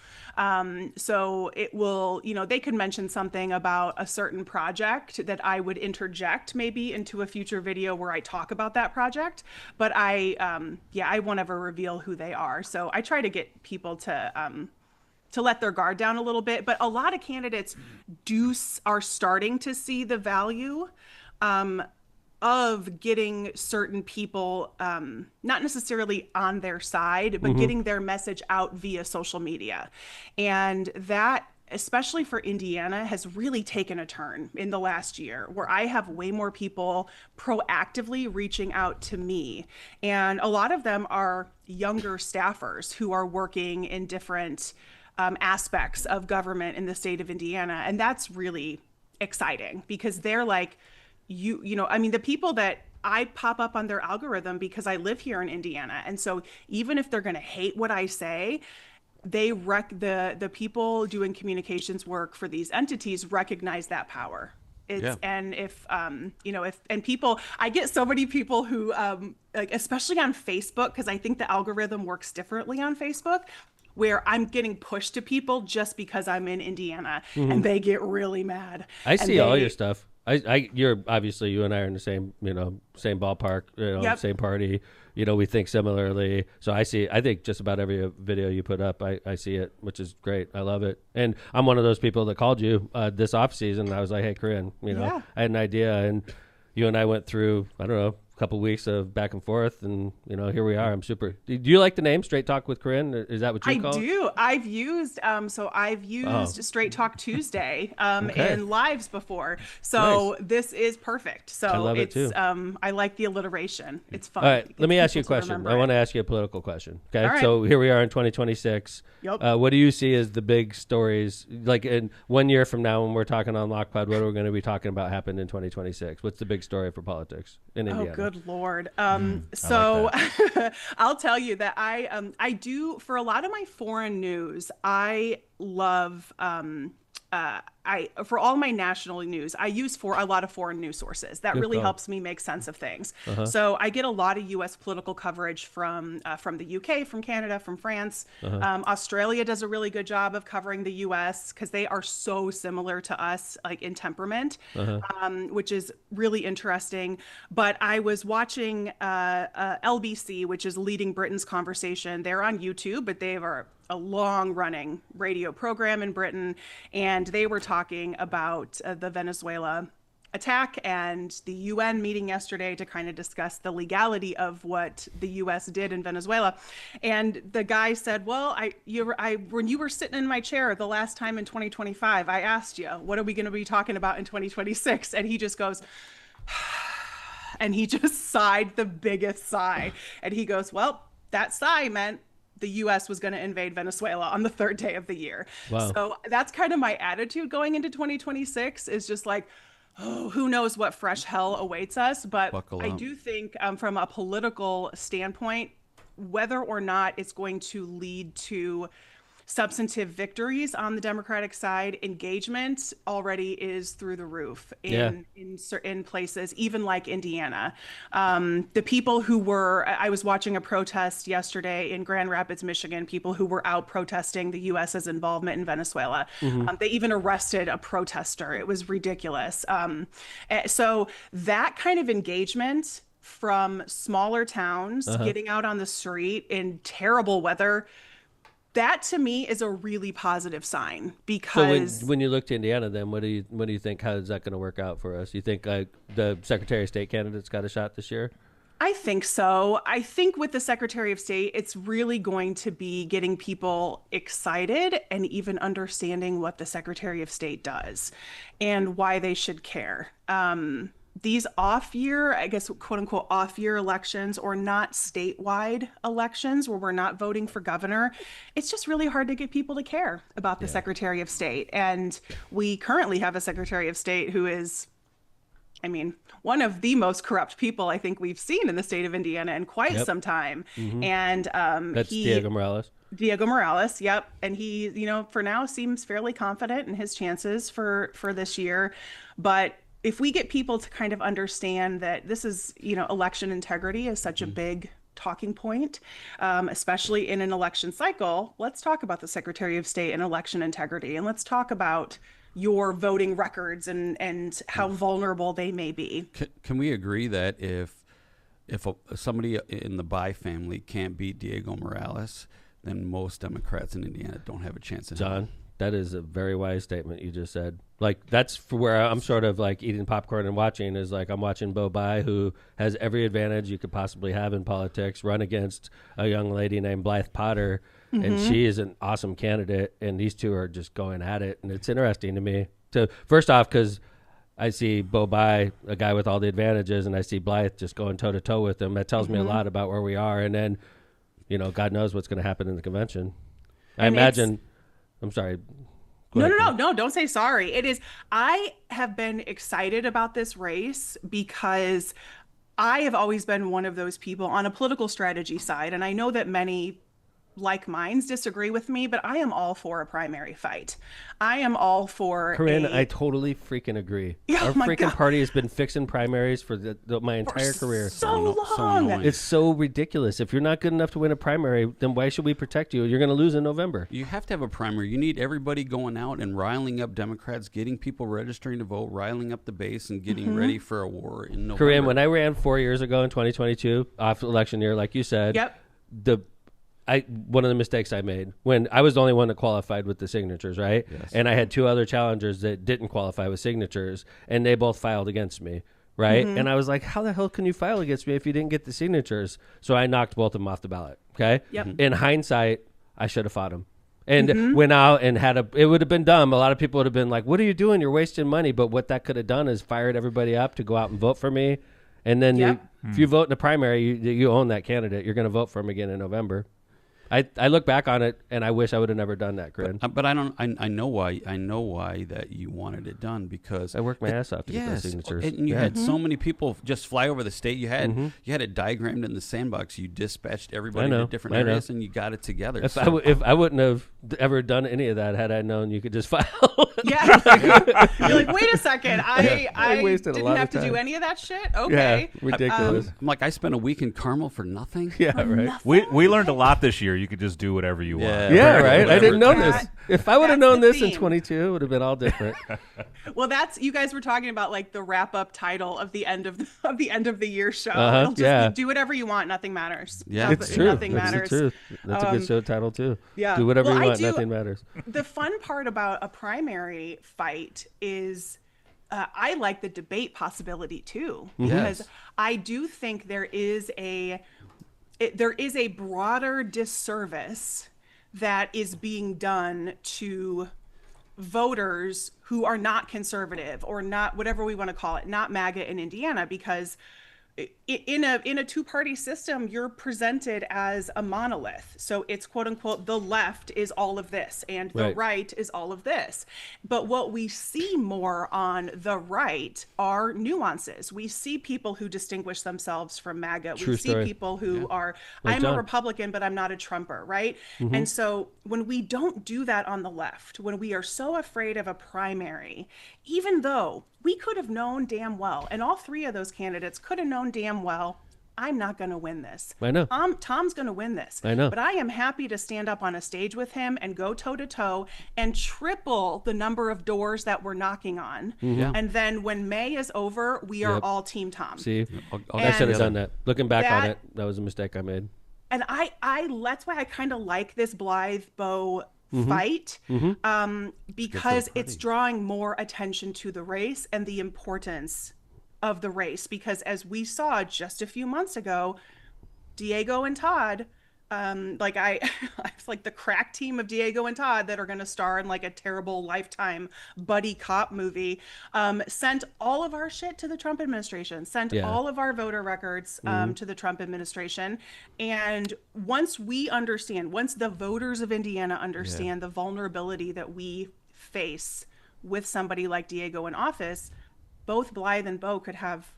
F: So it will, they could mention something about a certain project that I would interject maybe into a future video where I talk about that project, but I won't ever reveal who they are. So I try to get people to let their guard down a little bit, but a lot of candidates are starting to see the value of getting certain people, not necessarily on their side, but getting their message out via social media. And that, especially for Indiana, has really taken a turn in the last year where I have way more people proactively reaching out to me. And a lot of them are younger staffers who are working in different aspects of government in the state of Indiana. And that's really exciting because they're like, the people that I pop up on their algorithm because I live here in Indiana. And so even if they're going to hate what I say, the people doing communications work for these entities recognize that power. And if people, I get so many people who like, especially on Facebook, because I think the algorithm works differently on Facebook, where I'm getting pushed to people just because I'm in Indiana and they get really mad.
A: I see all your stuff. You're obviously, you and I are in the same, same ballpark, same party. We think similarly. So I think just about every video you put up, I see it, which is great. I love it. And I'm one of those people that called you this off season. I was like, hey, Corinne, I had an idea. And you and I went through, I don't know, a couple weeks of back and forth. And, here we are. I'm super. Do you like the name Straight Talk with Corinne? Is that what you call it? I
F: do. I've used Straight Talk Tuesday in lives before. So this is perfect. So I love it too. I like the alliteration. It's fun.
A: All right. Let me ask you a question. I want to ask you a political question. Okay.
F: All right.
A: So here we are in 2026.
F: Yep.
A: What do you see as the big stories? Like in 1 year from now when we're talking on LOCPod, what are we going to be talking about happened in 2026? What's the big story for politics in Indiana?
F: Oh, good Lord. So
A: like
F: I'll tell you that I do, for a lot of my foreign news, I love, for all my national news, I use a lot of foreign news sources. That really helps me make sense of things. So I get a lot of U.S. political coverage from the UK, from Canada, from France. Australia does a really good job of covering the U.S. because they are so similar to us, like in temperament, which is really interesting. But I was watching LBC, which is Leading Britain's Conversation. They're on YouTube, but they are a long-running radio program in Britain, and they were talking about the Venezuela attack and the UN meeting yesterday to kind of discuss the legality of what the US did in Venezuela. And the guy said, well, when you were sitting in my chair the last time in 2025, I asked you, what are we going to be talking about in 2026? And he just goes, and he just sighed the biggest sigh. And he goes, well, that sigh meant the U.S. was going to invade Venezuela on the third day of the year.
A: Wow.
F: So that's kind of my attitude going into 2026 is just like, oh, who knows what fresh hell awaits us. But
B: Buckle
F: I
B: up.
F: do think from a political standpoint, whether or not it's going to lead to substantive victories on the Democratic side, engagement already is through the roof in certain places, even like Indiana. The people who were, I was watching a protest yesterday in Grand Rapids, Michigan, people who were out protesting the U.S.'s involvement in Venezuela. They even arrested a protester. It was ridiculous. So that kind of engagement from smaller towns, getting out on the street in terrible weather, that to me is a really positive sign because
A: So when you look to Indiana, then what do you think? How is that going to work out for us? You think the Secretary of State candidate's got a shot this year?
F: I think so. I think with the Secretary of State, it's really going to be getting people excited and even understanding what the Secretary of State does and why they should care. These off-year, I guess, quote-unquote off-year elections or not statewide elections where we're not voting for governor, it's just really hard to get people to care about the Secretary of State. And we currently have a Secretary of State who is, I mean, one of the most corrupt people I think we've seen in the state of Indiana in quite some time. And
A: That's Diego Morales.
F: Diego Morales, yep. And he, for now seems fairly confident in his chances for this year. But if we get people to kind of understand that this is, election integrity is such a big talking point, especially in an election cycle, let's talk about the Secretary of State and election integrity. And let's talk about your voting records and how vulnerable they may be.
B: Can we agree that if somebody in the Bai family can't beat Diego Morales, then most Democrats in Indiana don't have a chance in hell?
A: John, that is a very wise statement you just said. Like, that's for where I'm sort of like eating popcorn and watching is like I'm watching Bo Bai, who has every advantage you could possibly have in politics, run against a young lady named Blythe Potter, and she is an awesome candidate, and these two are just going at it, and it's interesting to me. First off, because I see Bo Bai, a guy with all the advantages, and I see Blythe just going toe-to-toe with him. That tells me a lot about where we are, and then, God knows what's going to happen in the convention. I imagine... I'm sorry.
F: No, don't say sorry. It is. I have been excited about this race because I have always been one of those people on a political strategy side. And I know that many like minds disagree with me, but I am all for a primary fight. I am all for
A: Corinne, I totally freaking agree.
F: Oh
A: Our freaking party has been fixing primaries for my entire career.
F: So long.
A: It's so ridiculous. If you're not good enough to win a primary, then why should we protect you? You're going to lose in November.
B: You have to have a primary. You need everybody going out and riling up Democrats, getting people registering to vote, riling up the base, and getting ready for a war in November.
A: Corinne, when I ran 4 years ago in 2022, off election year, like you said, one of the mistakes I made when I was the only one that qualified with the signatures, right?
B: Yes.
A: And I had two other challengers that didn't qualify with signatures, and they both filed against me, right? And I was like, how the hell can you file against me if you didn't get the signatures? So I knocked both of them off the ballot, okay?
F: Yep.
A: In hindsight, I should have fought them. And went out and it would have been dumb. A lot of people would have been like, what are you doing? You're wasting money. But what that could have done is fired everybody up to go out and vote for me. And then if you vote in the primary, you own that candidate. You're going to vote for him again in November. I look back on it and I wish I would have never done that, Corinne.
B: But I don't. I know why. I know why that you wanted it done because
A: I worked my ass off to get those signatures.
B: And you had so many people just fly over the state. You had it diagrammed in the sandbox. You dispatched everybody to different areas, and you got it together.
A: If I wouldn't have ever done any of that had I known you could just file.
F: Yeah, you're like, wait a second, I
A: wasted
F: didn't
A: a lot
F: have
A: of
F: to
A: time.
F: do any of that shit. Okay,
A: Yeah, ridiculous.
B: I'm like, I spent a week in Carmel for nothing.
A: Yeah, right.
D: We learned a lot this year. You could just do whatever you want.
A: Yeah, right. I didn't know
F: That-
A: this. If I would have
F: that's
A: known
F: the
A: this in
F: theme.
A: 22, it would have been all different.
F: Well, that's you guys were talking about like the wrap up title of the end of the year show. It'll just be, do whatever you want, nothing matters.
B: Yeah,
A: It's true.
F: Nothing
A: That's
F: matters.
A: the truth. That's a good show title too.
F: Yeah.
A: Do whatever
F: Well,
A: you
F: I
A: want.
F: do-
A: Nothing matters.
F: The fun part about a primary fight is I like the debate possibility too, because I do think there is a broader disservice that is being done to voters who are not conservative or not whatever we want to call it, not MAGA in Indiana, because in a two-party system, you're presented as a monolith. So it's quote unquote, the left is all of this and the right is all of this. But what we see more on the right are nuances. We see people who distinguish themselves from MAGA. We see people who are, I'm a Republican, but I'm not a Trumper, right? And so when we don't do that on the left, when we are so afraid of a primary, even though we could have known damn well, and all three of those candidates could have known damn well, I'm not going to win this.
A: I know.
F: Tom's going to win this.
A: I know.
F: But I am happy to stand up on a stage with him and go toe to toe and triple the number of doors that we're knocking on. And then when May is over, we are all Team Tom.
A: See, I should have done that. Looking back on it, that was a mistake I made.
F: And that's why I kind of like this Blythe-Bowe fight, because it's drawing more attention to the race and the importance of the race. Because as we saw just a few months ago, Diego and Todd, like I was like the crack team of Diego and Todd that are going to star in like a terrible Lifetime buddy cop movie, sent all of our shit to the Trump administration, sent all of our voter records to the Trump administration. And once the voters of Indiana understand the vulnerability that we face with somebody like Diego in office, both Blythe and Bowe could have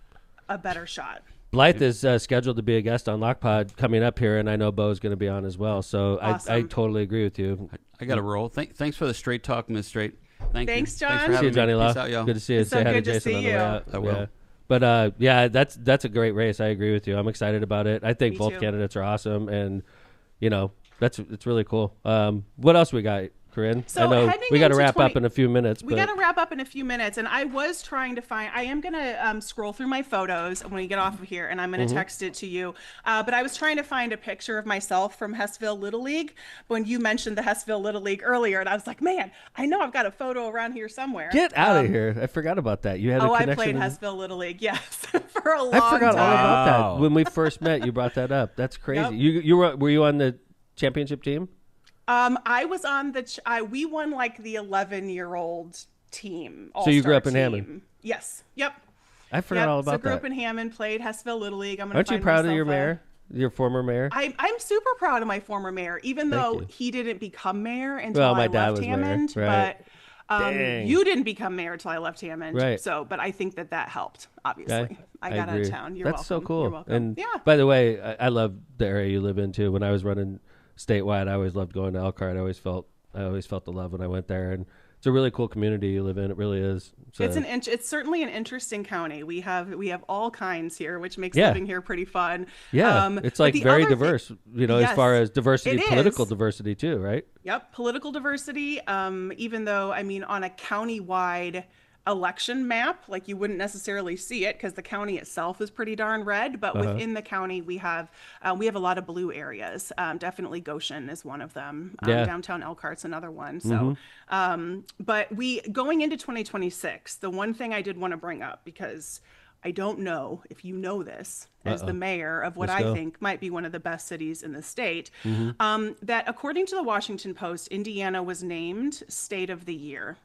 F: a better shot.
A: Blythe is scheduled to be a guest on LOCPod coming up here, and I know Bo's going to be on as well. So
F: awesome.
A: I totally agree with you.
B: I got to roll. Thanks for the straight talk, Ms. Straight.
F: Thanks, John.
B: Thanks for
A: See you,
B: having
A: Johnny
B: me.
A: Law.
B: Peace out, y'all.
A: Good to see you.
F: It's
A: Say
F: so
A: hi to
F: good to
A: Jason
F: see
A: on the way
F: you.
A: out.
B: I will.
A: Yeah. But that's a great race. I agree with you. I'm excited about it. I think
F: Me
A: both
F: too.
A: candidates are awesome, and it's really cool. What else we got, Corinne?
F: So
A: I know
F: heading
A: we got to
F: into
A: wrap up in a few minutes.
F: We got to wrap up in a few minutes, and I was trying to find. I am gonna scroll through my photos when we get off of here, and I'm gonna text it to you. But I was trying to find a picture of myself from Hessville Little League when you mentioned the Hessville Little League earlier, and I was like, man, I know I've got a photo around here somewhere.
A: Get out of here! I forgot about that. You had a
F: I
A: connection.
F: played
A: in-
F: Hessville Little League, yes, for a long
A: I forgot
F: time.
A: all about
D: Wow.
A: that. When we first met, you brought that up. That's crazy.
F: Yep.
A: Were you on the championship team?
F: I was on we won like the 11-year-old team.
A: So you grew up in
F: all-star
A: Hammond?
F: team. Yes. Yep.
A: I forgot all
F: So
A: about
F: grew
A: that.
F: up in Hammond, played Hessville Little League.
A: Aren't you proud of your mayor, your former mayor?
F: I'm super proud of my former mayor, even though
A: you.
F: he didn't become mayor until
A: Well, my
F: I
A: dad
F: left
A: was mayor,
F: Hammond.
A: right.
F: But
A: Dang.
F: you didn't become mayor until I left Hammond.
A: Right.
F: So, but I think that helped, obviously. I got out
A: agree.
F: of town. You're
A: That's
F: welcome.
A: so cool.
F: You're welcome.
A: And
F: yeah.
A: by the way, I love the area you live in too. When I was running statewide, I always loved going to Elkhart. I always felt the love when I went there, and it's a really cool community you live in. It really is. So,
F: It's certainly an interesting county. We have all kinds here, which makes
A: Yeah.
F: living here pretty fun.
A: yeah, it's
F: but
A: like
F: the
A: very
F: other
A: diverse. As
F: Yes,
A: far as diversity,
F: it
A: political
F: is.
A: diversity too, right?
F: Yep, political diversity. Even though, I mean, on a county-wide election map, like you wouldn't necessarily see it because the county itself is pretty darn red. But within the county, we have a lot of blue areas. Definitely Goshen is one of them.
A: Yeah.
F: Downtown Elkhart's another one. So, but going into 2026, the one thing I did want to bring up, because I don't know if you know this as the mayor of what
A: Let's go.
F: I think might be one of the best cities in the state, that according to the Washington Post, Indiana was named State of the Year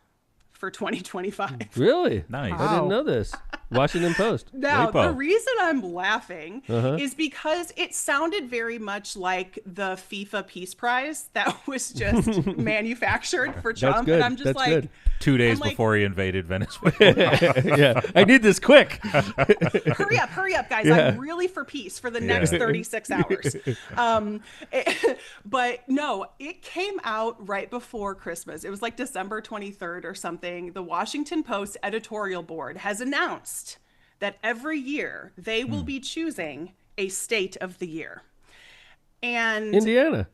F: for 2025.
A: Really?
D: Nice.
A: I didn't know this. Washington Post.
F: Now,
D: Wapo.
F: the reason I'm laughing is because it sounded very much like the FIFA Peace Prize that was just manufactured for Trump.
A: good.
F: And I'm just
A: That's
F: like,
A: good.
D: 2 days
F: I'm like-
D: before he invaded Venezuela.
A: Yeah, I need this quick.
F: hurry up, guys.
A: Yeah.
F: I'm really for peace for the next 36 hours. But no, it came out right before Christmas. It was like December 23rd or something. The Washington Post editorial board has announced that every year they will be choosing a state of the year. And
A: Indiana.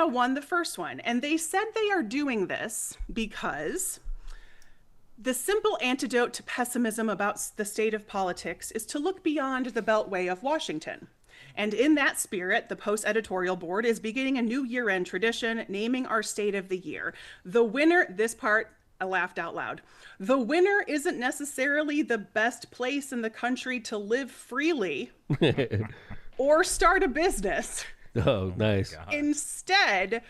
F: won the first one. And they said they are doing this because the simple antidote to pessimism about the state of politics is to look beyond the beltway of Washington. And in that spirit, the Post editorial board is beginning a new year-end tradition, naming our state of the year. The winner, this part, I laughed out loud. The winner isn't necessarily the best place in the country to live freely or start a business.
A: Oh, nice.
F: Instead,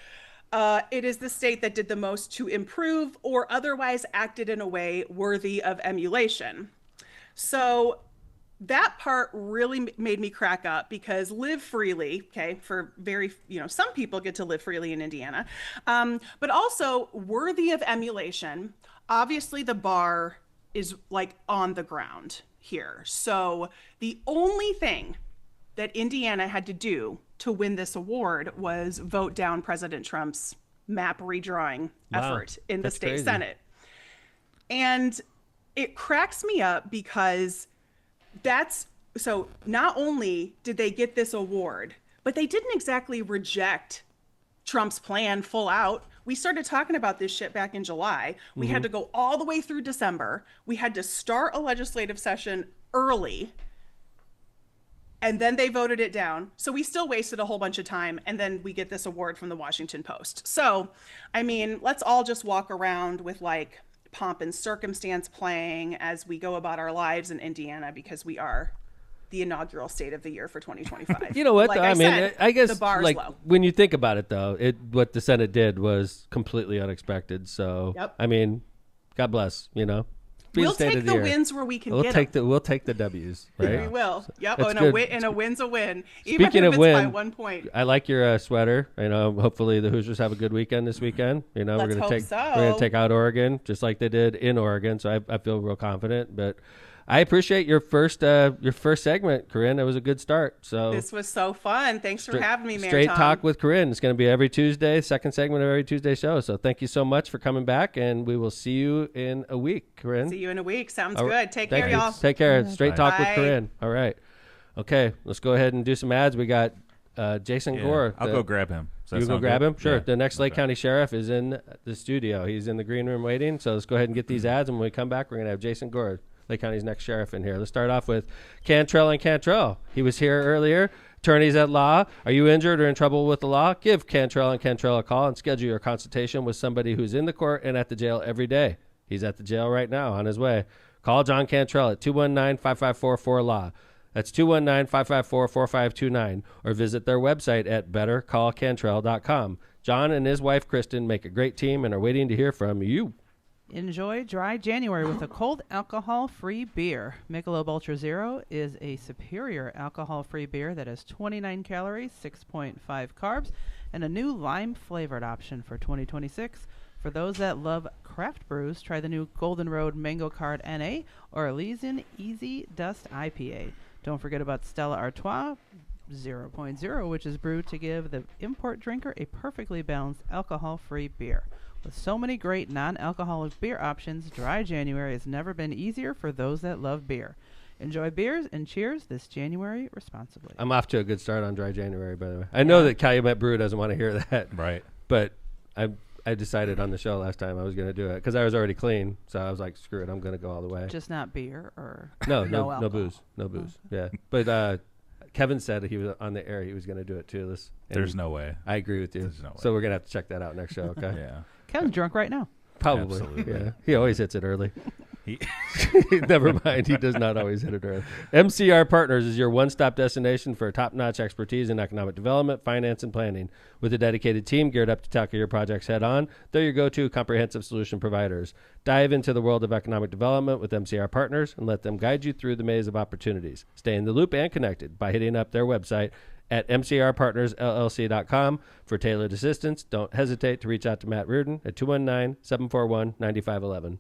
F: it is the state that did the most to improve or otherwise acted in a way worthy of emulation. So that part really made me crack up, because live freely, okay, for very, some people get to live freely in Indiana, but also worthy of emulation. Obviously, the bar is like on the ground here. So the only thing that Indiana had to do to win this award was vote down President Trump's map redrawing effort in the state Senate. And it cracks me up, because so not only did they get this award, but they didn't exactly reject Trump's plan full out. We started talking about this shit back in July. We had to go all the way through December. We had to start a legislative session early, and then they voted it down. So we still wasted a whole bunch of time, and then we get this award from the Washington Post. So, I mean, let's all just walk around with like pomp and circumstance playing as we go about our lives in Indiana, because we are the inaugural state of the year for 2025.
A: You know what?
F: Like
A: I mean,
F: said,
A: I guess
F: the bar's
A: like
F: low.
A: when you think about it, though, what the Senate did was completely unexpected. So,
F: Yep.
A: I mean, God bless.
F: We'll take the wins where we can get them.
A: We'll take the W's, right?
F: We will. Yep.
A: That's
F: And
A: good.
F: a win's a win. Even
A: Speaking
F: if
A: of
F: it's
A: win,
F: by 1 point.
A: I like your sweater. Hopefully the Hoosiers have a good weekend this weekend. We're
F: Let's
A: gonna
F: hope
A: take
F: so.
A: we're gonna take out Oregon just like they did in Oregon. So I feel real confident. But I appreciate your first segment, Corinne. It was a good start. So
F: This was so fun. Thanks for having me, Mayor
A: Straight
F: Tom.
A: Talk with Corinne. It's going to be every Tuesday, second segment of every Tuesday show. So thank you so much for coming back, and we will see you in a week, Corinne.
F: See you in a week. Sounds
A: All right.
F: good. Take
A: Thank
F: care,
A: you.
F: y'all.
A: Take care. Straight Talk with
F: Bye.
A: Corinne. All right. Okay, let's go ahead and do some ads. We got Jason Gore.
D: I'll go grab him. Does that
A: You go
D: sound
A: grab
D: good?
A: him? Sure.
D: Yeah.
A: The next Lake
D: Okay.
A: County Sheriff is in the studio. He's in the green room waiting. So let's go ahead and get these ads, and when we come back, we're going to have Jason Gore, Lake County's next sheriff, in here. Let's start off with Cantrell and Cantrell. He was here earlier. Attorneys at law. Are you injured or in trouble with the law? Give Cantrell and Cantrell a call and schedule your consultation with somebody who's in the court and at the jail every day. He's at the jail right now, on his way. Call John Cantrell at 219-554-4LAW. That's 219-554-4529. Or visit their website at bettercallcantrell.com. John and his wife, Kristen, make a great team and are waiting to hear from you.
C: Enjoy dry January with a cold alcohol-free beer. Michelob Ultra Zero is a superior alcohol-free beer that has 29 calories, 6.5 carbs, and a new lime-flavored option for 2026. For those that love craft brews, try the new Golden Road Mango Card NA or Elysian Easy Dust IPA. Don't forget about Stella Artois 0.0, which is brewed to give the import drinker a perfectly balanced alcohol-free beer. With so many great non-alcoholic beer options, dry January has never been easier for those that love beer. Enjoy beers and cheers this January responsibly.
A: I'm off to a good start on dry January, by the way. I know that Calumet Brew doesn't want to hear that.
D: Right.
A: But I decided on the show last time I was going to do it because I was already clean. So I was like, screw it, I'm going to go all the way.
C: Just not beer or
A: No
C: alcohol.
A: booze. No booze. Yeah. But Kevin said he was on the air. He was going to do it too.
D: There's no way.
A: I agree with you.
D: There's no way.
A: So we're going to have to check that out next show, okay?
D: Yeah.
C: Kevin's drunk right now.
A: Probably.
D: Absolutely.
A: Yeah. He always hits it early.
D: He-
A: Never mind. He does not always hit it early. MCR Partners is your one-stop destination for top-notch expertise in economic development, finance, and planning. With a dedicated team geared up to tackle your projects head-on, they're your go-to comprehensive solution providers. Dive into the world of economic development with MCR Partners and let them guide you through the maze of opportunities. Stay in the loop and connected by hitting up their website at mcrpartnersllc.com for tailored assistance. Don't hesitate to reach out to Matt Reardon at 219-741-9511.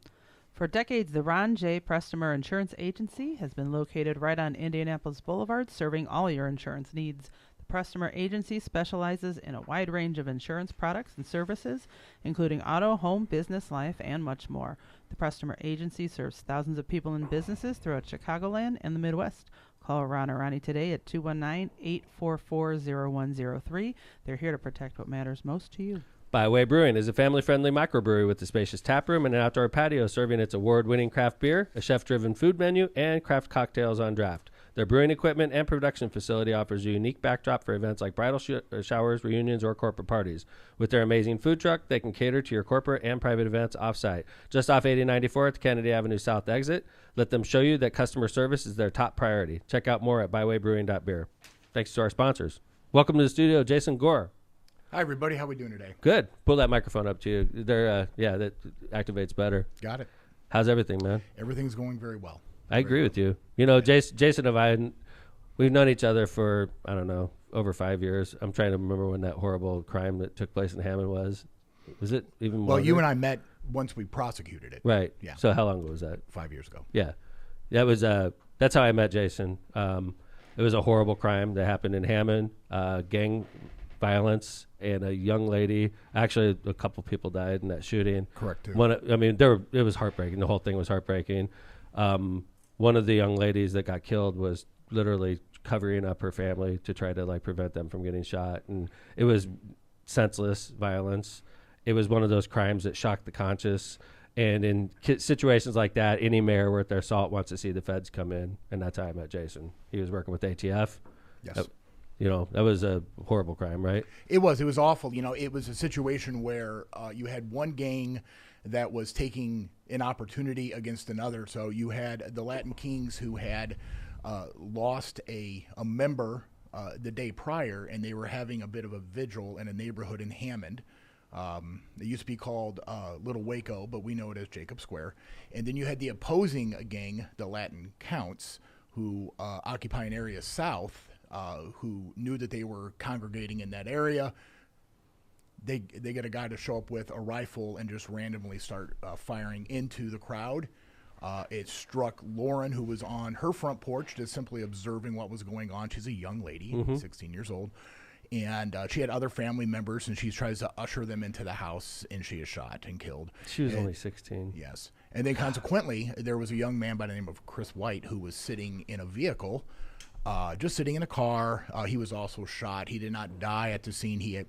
C: For decades, the Ron J. Prestomer Insurance Agency has been located right on Indianapolis Boulevard, serving all your insurance needs. The Prestomer Agency specializes in a wide range of insurance products and services, including auto, home, business, life, and much more. The Prestomer Agency serves thousands of people and businesses throughout Chicagoland and the Midwest. Call Ron or Ronnie today at 219-844-0103. They're here to protect what matters most to you.
A: Byway Brewing is a family-friendly microbrewery with a spacious tap room and an outdoor patio serving its award-winning craft beer, a chef-driven food menu, and craft cocktails on draft. Their brewing equipment and production facility offers a unique backdrop for events like bridal showers, reunions, or corporate parties. With their amazing food truck, they can cater to your corporate and private events off-site. Just off 8094 at the Kennedy Avenue South exit. Let them show you that customer service is their top priority. Check out more at bywaybrewing.beer. Thanks to our sponsors. Welcome to the studio, Jason Gore.
G: Hi, everybody. How we doing today?
A: Good. Pull that microphone up to you. That activates better.
G: Got it.
A: How's everything, man?
G: Everything's going very well.
A: I agree with you. You know, Jason and I, we've known each other for, I don't know, over 5 years. I'm trying to remember when that horrible crime that took place in Hammond was. Was it even more?
G: Well, you and I met once we prosecuted it.
A: Right.
G: Yeah.
A: So how long ago was that?
G: 5 years ago.
A: Yeah. That was that's how I met Jason. It was a horrible crime that happened in Hammond, gang violence, and a young lady. Actually, a couple people died in that shooting.
G: Correct, too.
A: It was heartbreaking. The whole thing was heartbreaking. One of the young ladies that got killed was literally covering up her family to try to like prevent them from getting shot, and it was senseless violence. It was one of those crimes that shocked the conscious. And in situations like that, any mayor worth their salt wants to see the feds come in, and that's how I met Jason. He was working with ATF.
G: Yes.
A: That was a horrible crime, right?
G: It was awful. You know, it was a situation where you had one gang that was taking an opportunity against another. So you had the Latin Kings who had lost a member the day prior, and they were having a bit of a vigil in a neighborhood in Hammond. It used to be called Little Waco, but we know it as Jacob Square. And then you had the opposing gang, the Latin Counts, who occupy an area south, who knew that they were congregating in that area. They get a guy to show up with a rifle and just randomly start firing into the crowd. It struck Lauren, who was on her front porch, just simply observing what was going on. She's a young lady, 16 years old. And she had other family members, and she tries to usher them into the house, and she is shot and killed.
A: She was only 16.
G: Yes. And then consequently, there was a young man by the name of Chris White who was sitting in a vehicle, just sitting in a car. He was also shot. He did not die at the scene.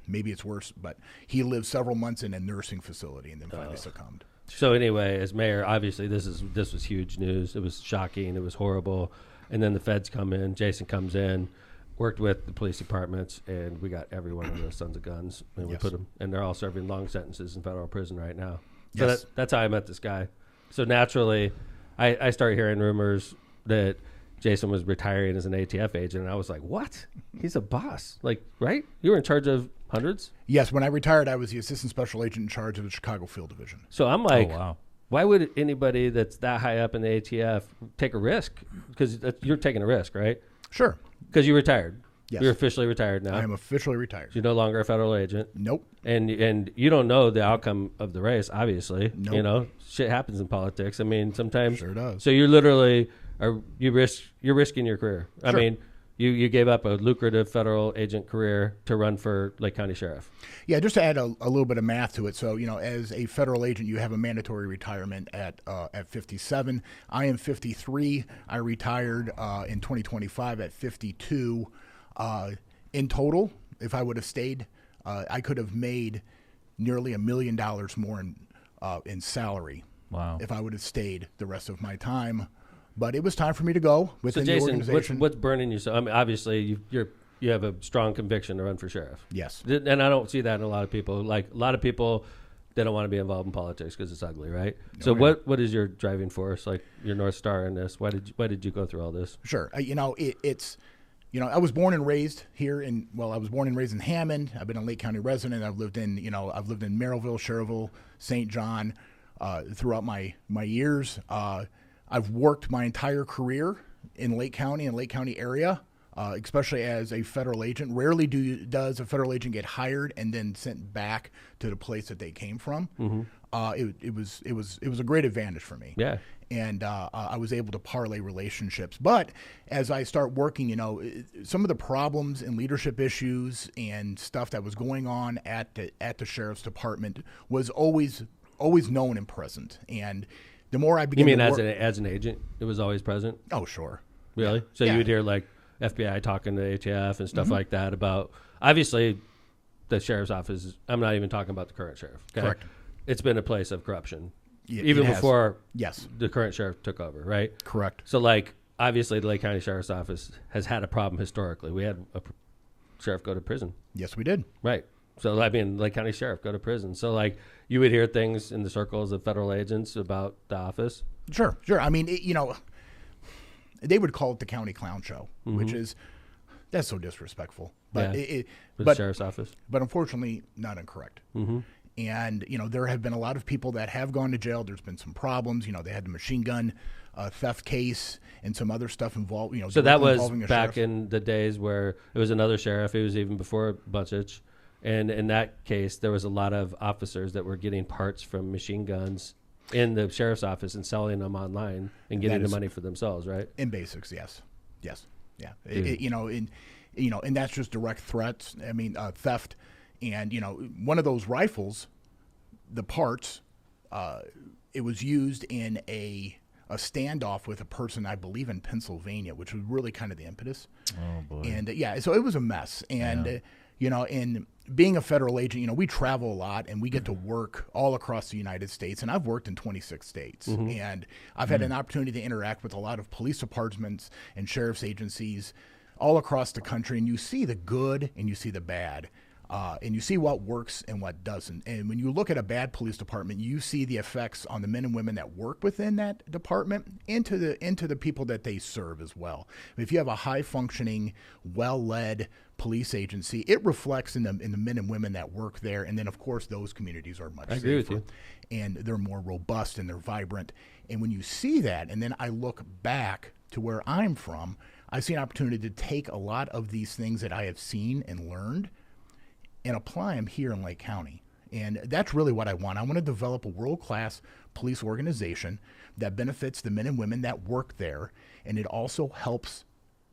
G: Maybe it's worse, but he lived several months in a nursing facility and then finally succumbed.
A: So anyway, as mayor, obviously this was huge news. It was shocking. It was horrible. And then the feds come in. Jason comes in. Worked with the police departments, and we got every one of those sons of guns, and we put them, and they're all serving long sentences in federal prison right now. So that's how I met this guy. So naturally, I started hearing rumors that Jason was retiring as an ATF agent, and I was like, what? He's a boss. Like, right? You were in charge of hundreds?
G: Yes, when I retired, I was the assistant special agent in charge of the Chicago Field Division.
A: So I'm like, why would anybody that's that high up in the ATF take a risk? Because you're taking a risk, right?
G: Sure.
A: Because you retired.
G: Yes.
A: You're officially retired now.
G: I am officially retired.
A: You're no longer a federal agent.
G: Nope.
A: And you don't know the outcome of the race, obviously.
G: Nope.
A: You know, shit happens in politics. I mean, sometimes.
G: Sure does.
A: So you literally you're risking your career.
G: Sure.
A: I mean, you gave up a lucrative federal agent career to run for Lake County Sheriff.
G: Yeah, just to add a little bit of math to it. So, you know, as a federal agent, you have a mandatory retirement at 57. I am 53. I retired in 2025 at 52. In total, if I would have stayed, I could have made nearly $1 million more in salary.
A: Wow.
G: If I would have stayed the rest of my time. But it was time for me to go within
A: so Jason,
G: the organization.
A: what's burning you? So I mean, obviously you have a strong conviction to run for sheriff.
G: Yes.
A: And I don't see that in a lot of people. Like a lot of people, they don't want to be involved in politics because it's ugly, right? So what is your driving force? Like your North Star in this? Why did you go through all this?
G: Sure. It's I was born and raised here I was born and raised in Hammond. I've been a Lake County resident. I've lived in Merrillville, Schererville, St. John, throughout my years. I've worked my entire career in Lake County and Lake County area, especially as a federal agent. Rarely does a federal agent get hired and then sent back to the place that they came from. Mm-hmm. It was a great advantage for me.
A: Yeah.
G: And I was able to parlay relationships. But as I start working, some of the problems and leadership issues and stuff that was going on at the sheriff's department was always known and present. And the more I began,
A: you mean as an agent, it was always present?
G: Oh, sure.
A: Really?
G: Yeah.
A: So
G: Yeah.
A: you would hear like FBI talking to ATF and stuff like that about obviously the sheriff's office. I'm not even talking about the current sheriff. Okay?
G: Correct.
A: It's been a place of corruption,
G: Yeah,
A: even
G: it has.
A: before
G: Yes.
A: the current sheriff took over, right?
G: Correct.
A: So like obviously the Lake County Sheriff's Office has had a problem historically. We had a sheriff go to prison.
G: Yes, we did.
A: Right. So, I mean, Lake County Sheriff, go to prison. So, like, you would hear things in the circles of federal agents about the office?
G: Sure. I mean, they would call it the county clown show, which is, that's so disrespectful. But
A: Yeah.
G: but
A: Sheriff's office?
G: But unfortunately, not incorrect.
A: Mm-hmm.
G: And, there have been a lot of people that have gone to jail. There's been some problems. They had the machine gun theft case and some other stuff involved.
A: So that was
G: sheriff.
A: back in the days where it was another sheriff. It was even before Buncich. And in that case, there was a lot of officers that were getting parts from machine guns in the sheriff's office and selling them online and getting the money for themselves, right?
G: In basics, yes. Yeah. And that's just direct threats. I mean, theft. And, one of those rifles, the parts, it was used in a standoff with a person, I believe, in Pennsylvania, which was really kind of the impetus.
D: Oh, boy.
G: And, so it was a mess. And, in being a federal agent, we travel a lot and we get to work all across the United States. And I've worked in 26 states. And I've had an opportunity to interact with a lot of police departments and sheriff's agencies all across the country. And you see the good and you see the bad. And you see what works and what doesn't. And when you look at a bad police department, you see the effects on the men and women that work within that department and to the people that they serve as well. If you have a high-functioning, well-led police agency, it reflects in the men and women that work there. And then, of course, those communities are much safer.
A: I agree with you.
G: And they're more robust and they're vibrant. And when you see that, and then I look back to where I'm from, I see an opportunity to take a lot of these things that I have seen and learned and apply them here in Lake County. And that's really what I want. I want to develop a world-class police organization that benefits the men and women that work there, and it also helps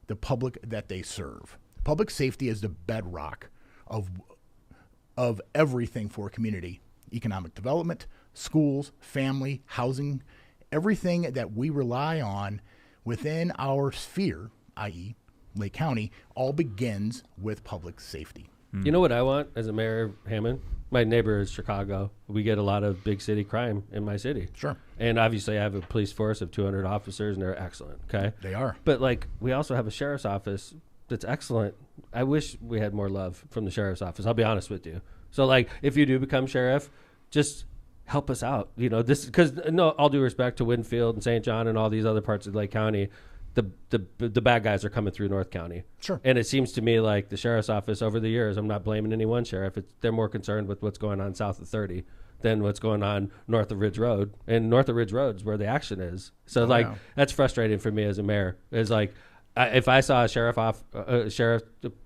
G: the public that they serve. Public safety is the bedrock of everything for a community. Economic development, schools, family, housing, everything that we rely on within our sphere, i.e. Lake County, all begins with public safety.
A: You know what I want as a mayor of Hammond? My neighbor is Chicago. We get a lot of big city crime in my city.
G: Sure.
A: And obviously I have a police force of 200 officers, and they're excellent, okay?
G: They are.
A: But, we also have a sheriff's office that's excellent. I wish we had more love from the sheriff's office. I'll be honest with you. So, if you do become sheriff, just help us out. This because, all due respect to Winfield and St. John and all these other parts of Lake County, the bad guys are coming through North County.
G: Sure.
A: And it seems to me like the sheriff's office over the years, I'm not blaming any one sheriff, they're more concerned with what's going on south of 30 than what's going on north of Ridge Road. And north of Ridge Road is where the action is. So that's frustrating for me as a mayor. Is if I saw a sheriff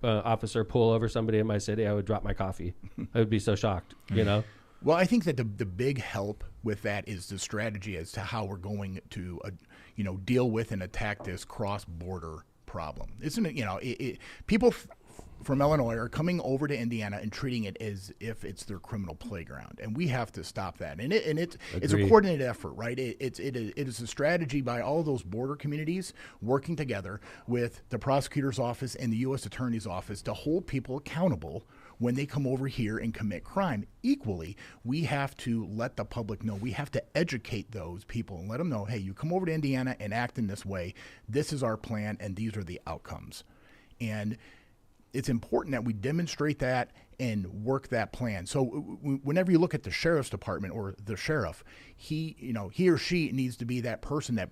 A: officer pull over somebody in my city, I would drop my coffee. I would be so shocked,
G: Well, I think that the big help with that is the strategy as to how we're going to, deal with and attack this cross-border problem. Isn't it? People from Illinois are coming over to Indiana and treating it as if it's their criminal playground, and we have to stop that. And it's a coordinated effort, right? It is a strategy by all those border communities working together with the prosecutor's office and the U.S. Attorney's office to hold people accountable when they come over here and commit crime. Equally, we have to let the public know. We have to educate those people and let them know, hey, you come over to Indiana and act in this way. This is our plan, and these are the outcomes. And it's important that we demonstrate that and work that plan. So whenever you look at the sheriff's department or the sheriff, he or she needs to be that person that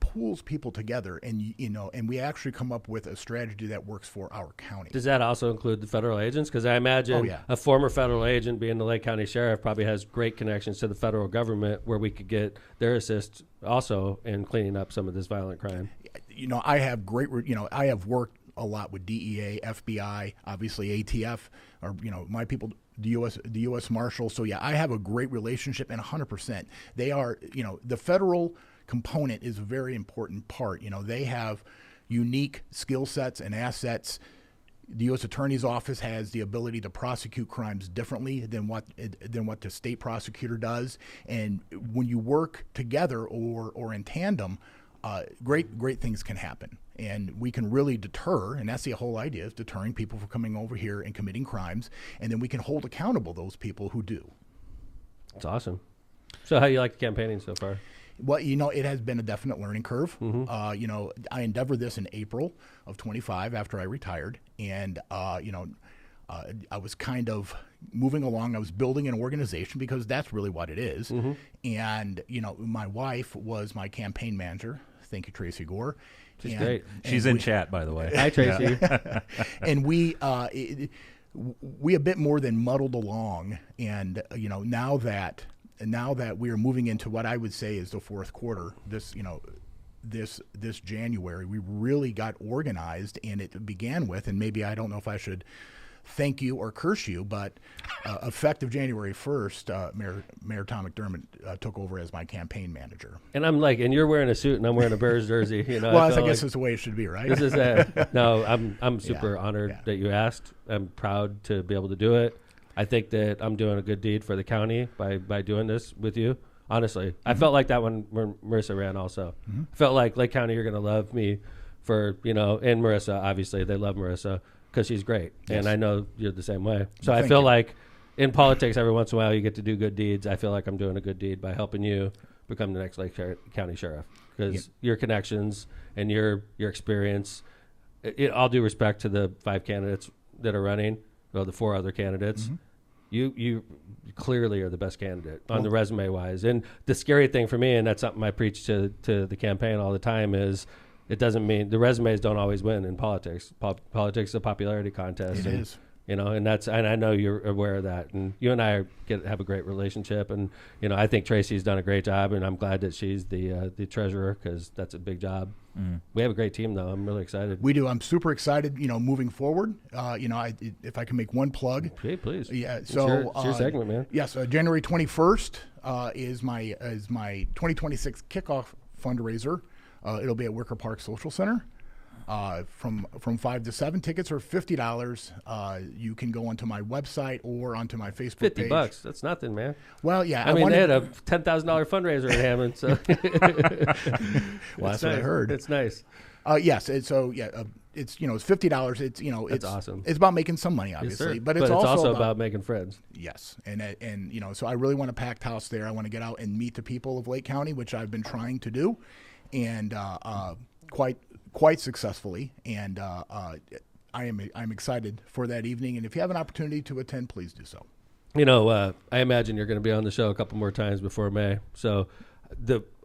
G: pulls people together, and and we actually come up with a strategy that works for our county.
A: Does that also include the federal agents? Because I imagine a former federal agent being the Lake County Sheriff probably has great connections to the federal government where we could get their assist also in cleaning up some of this violent crime.
G: I have I have worked a lot with DEA, FBI, obviously ATF, or my people, the U.S. Marshal. So I have a great relationship, and 100%. They are, the federal component is a very important part. They have unique skill sets and assets. The U.S. Attorney's Office has the ability to prosecute crimes differently than what the state prosecutor does. And when you work together or in tandem, great things can happen. And we can really deter, and that's the whole idea, is deterring people from coming over here and committing crimes, and then we can hold accountable those people who do.
A: That's awesome. So how do you like the campaigning so far?
G: Well, it has been a definite learning curve.
A: Mm-hmm.
G: I endeavored this in April of 25 after I retired, and I was kind of moving along. I was building an organization because that's really what it is.
A: Mm-hmm.
G: And, my wife was my campaign manager. Thank you, Tracy Gore.
A: She's great.
D: She's in chat, by the way.
A: Hi, Tracy.
G: And we a bit more than muddled along, and now that we are moving into what I would say is the fourth quarter, this January, we really got organized, and it began with, and maybe I don't know if I should thank you or curse you, but effective January 1st, Mayor Tom McDermott took over as my campaign manager.
A: And I'm like, and you're wearing a suit, and I'm wearing a Bears jersey.
G: Well, I guess it's the way it should be, right?
A: This is no. I'm super honored that you asked. I'm proud to be able to do it. I think that I'm doing a good deed for the county by doing this with you. Honestly, I felt like that when Marissa ran. Also, I felt like Lake County, you're going to love me for and Marissa. Obviously, they love Marissa because she's great, and I know you're the same way. So I feel like in politics, every once in a while, you get to do good deeds. I feel like I'm doing a good deed by helping you become the next Lake County Sheriff, because your connections and your experience. All due respect to the 5 candidates that are running, or the 4 other candidates. You clearly are the best candidate on the resume wise. And the scary thing for me, and that's something I preach to the campaign all the time, is it doesn't mean the resumes don't always win in politics. Politics is a popularity contest.
G: It is.
A: And I know you're aware of that. And you and I have a great relationship. And I think Tracy's done a great job, and I'm glad that she's the treasurer, because that's a big job. We have a great team, though. I'm really excited.
G: We do. I'm super excited. Moving forward. If I can make one plug.
A: Hey, please.
G: Yeah. So
A: it's your segment, man.
G: Yes. January 21st is my 2026 kickoff fundraiser. It'll be at Wicker Park Social Center. From 5 to 7. Tickets are $50. You can go onto my website or onto my Facebook page.
A: $50. That's nothing, man.
G: Well, yeah.
A: I mean, they had a $10,000 fundraiser in Hammond. So
G: well, that's what I heard.
A: It's nice.
G: Yes. It's $50. It's
A: That's awesome.
G: It's about making some money, obviously,
A: yes,
G: but it's also
A: about making friends.
G: Yes, and so I really want a packed house there. I want to get out and meet the people of Lake County, which I've been trying to do, and quite successfully, and I'm excited for that evening. And if you have an opportunity to attend, please do so.
A: I imagine you're going to be on the show a couple more times before May. So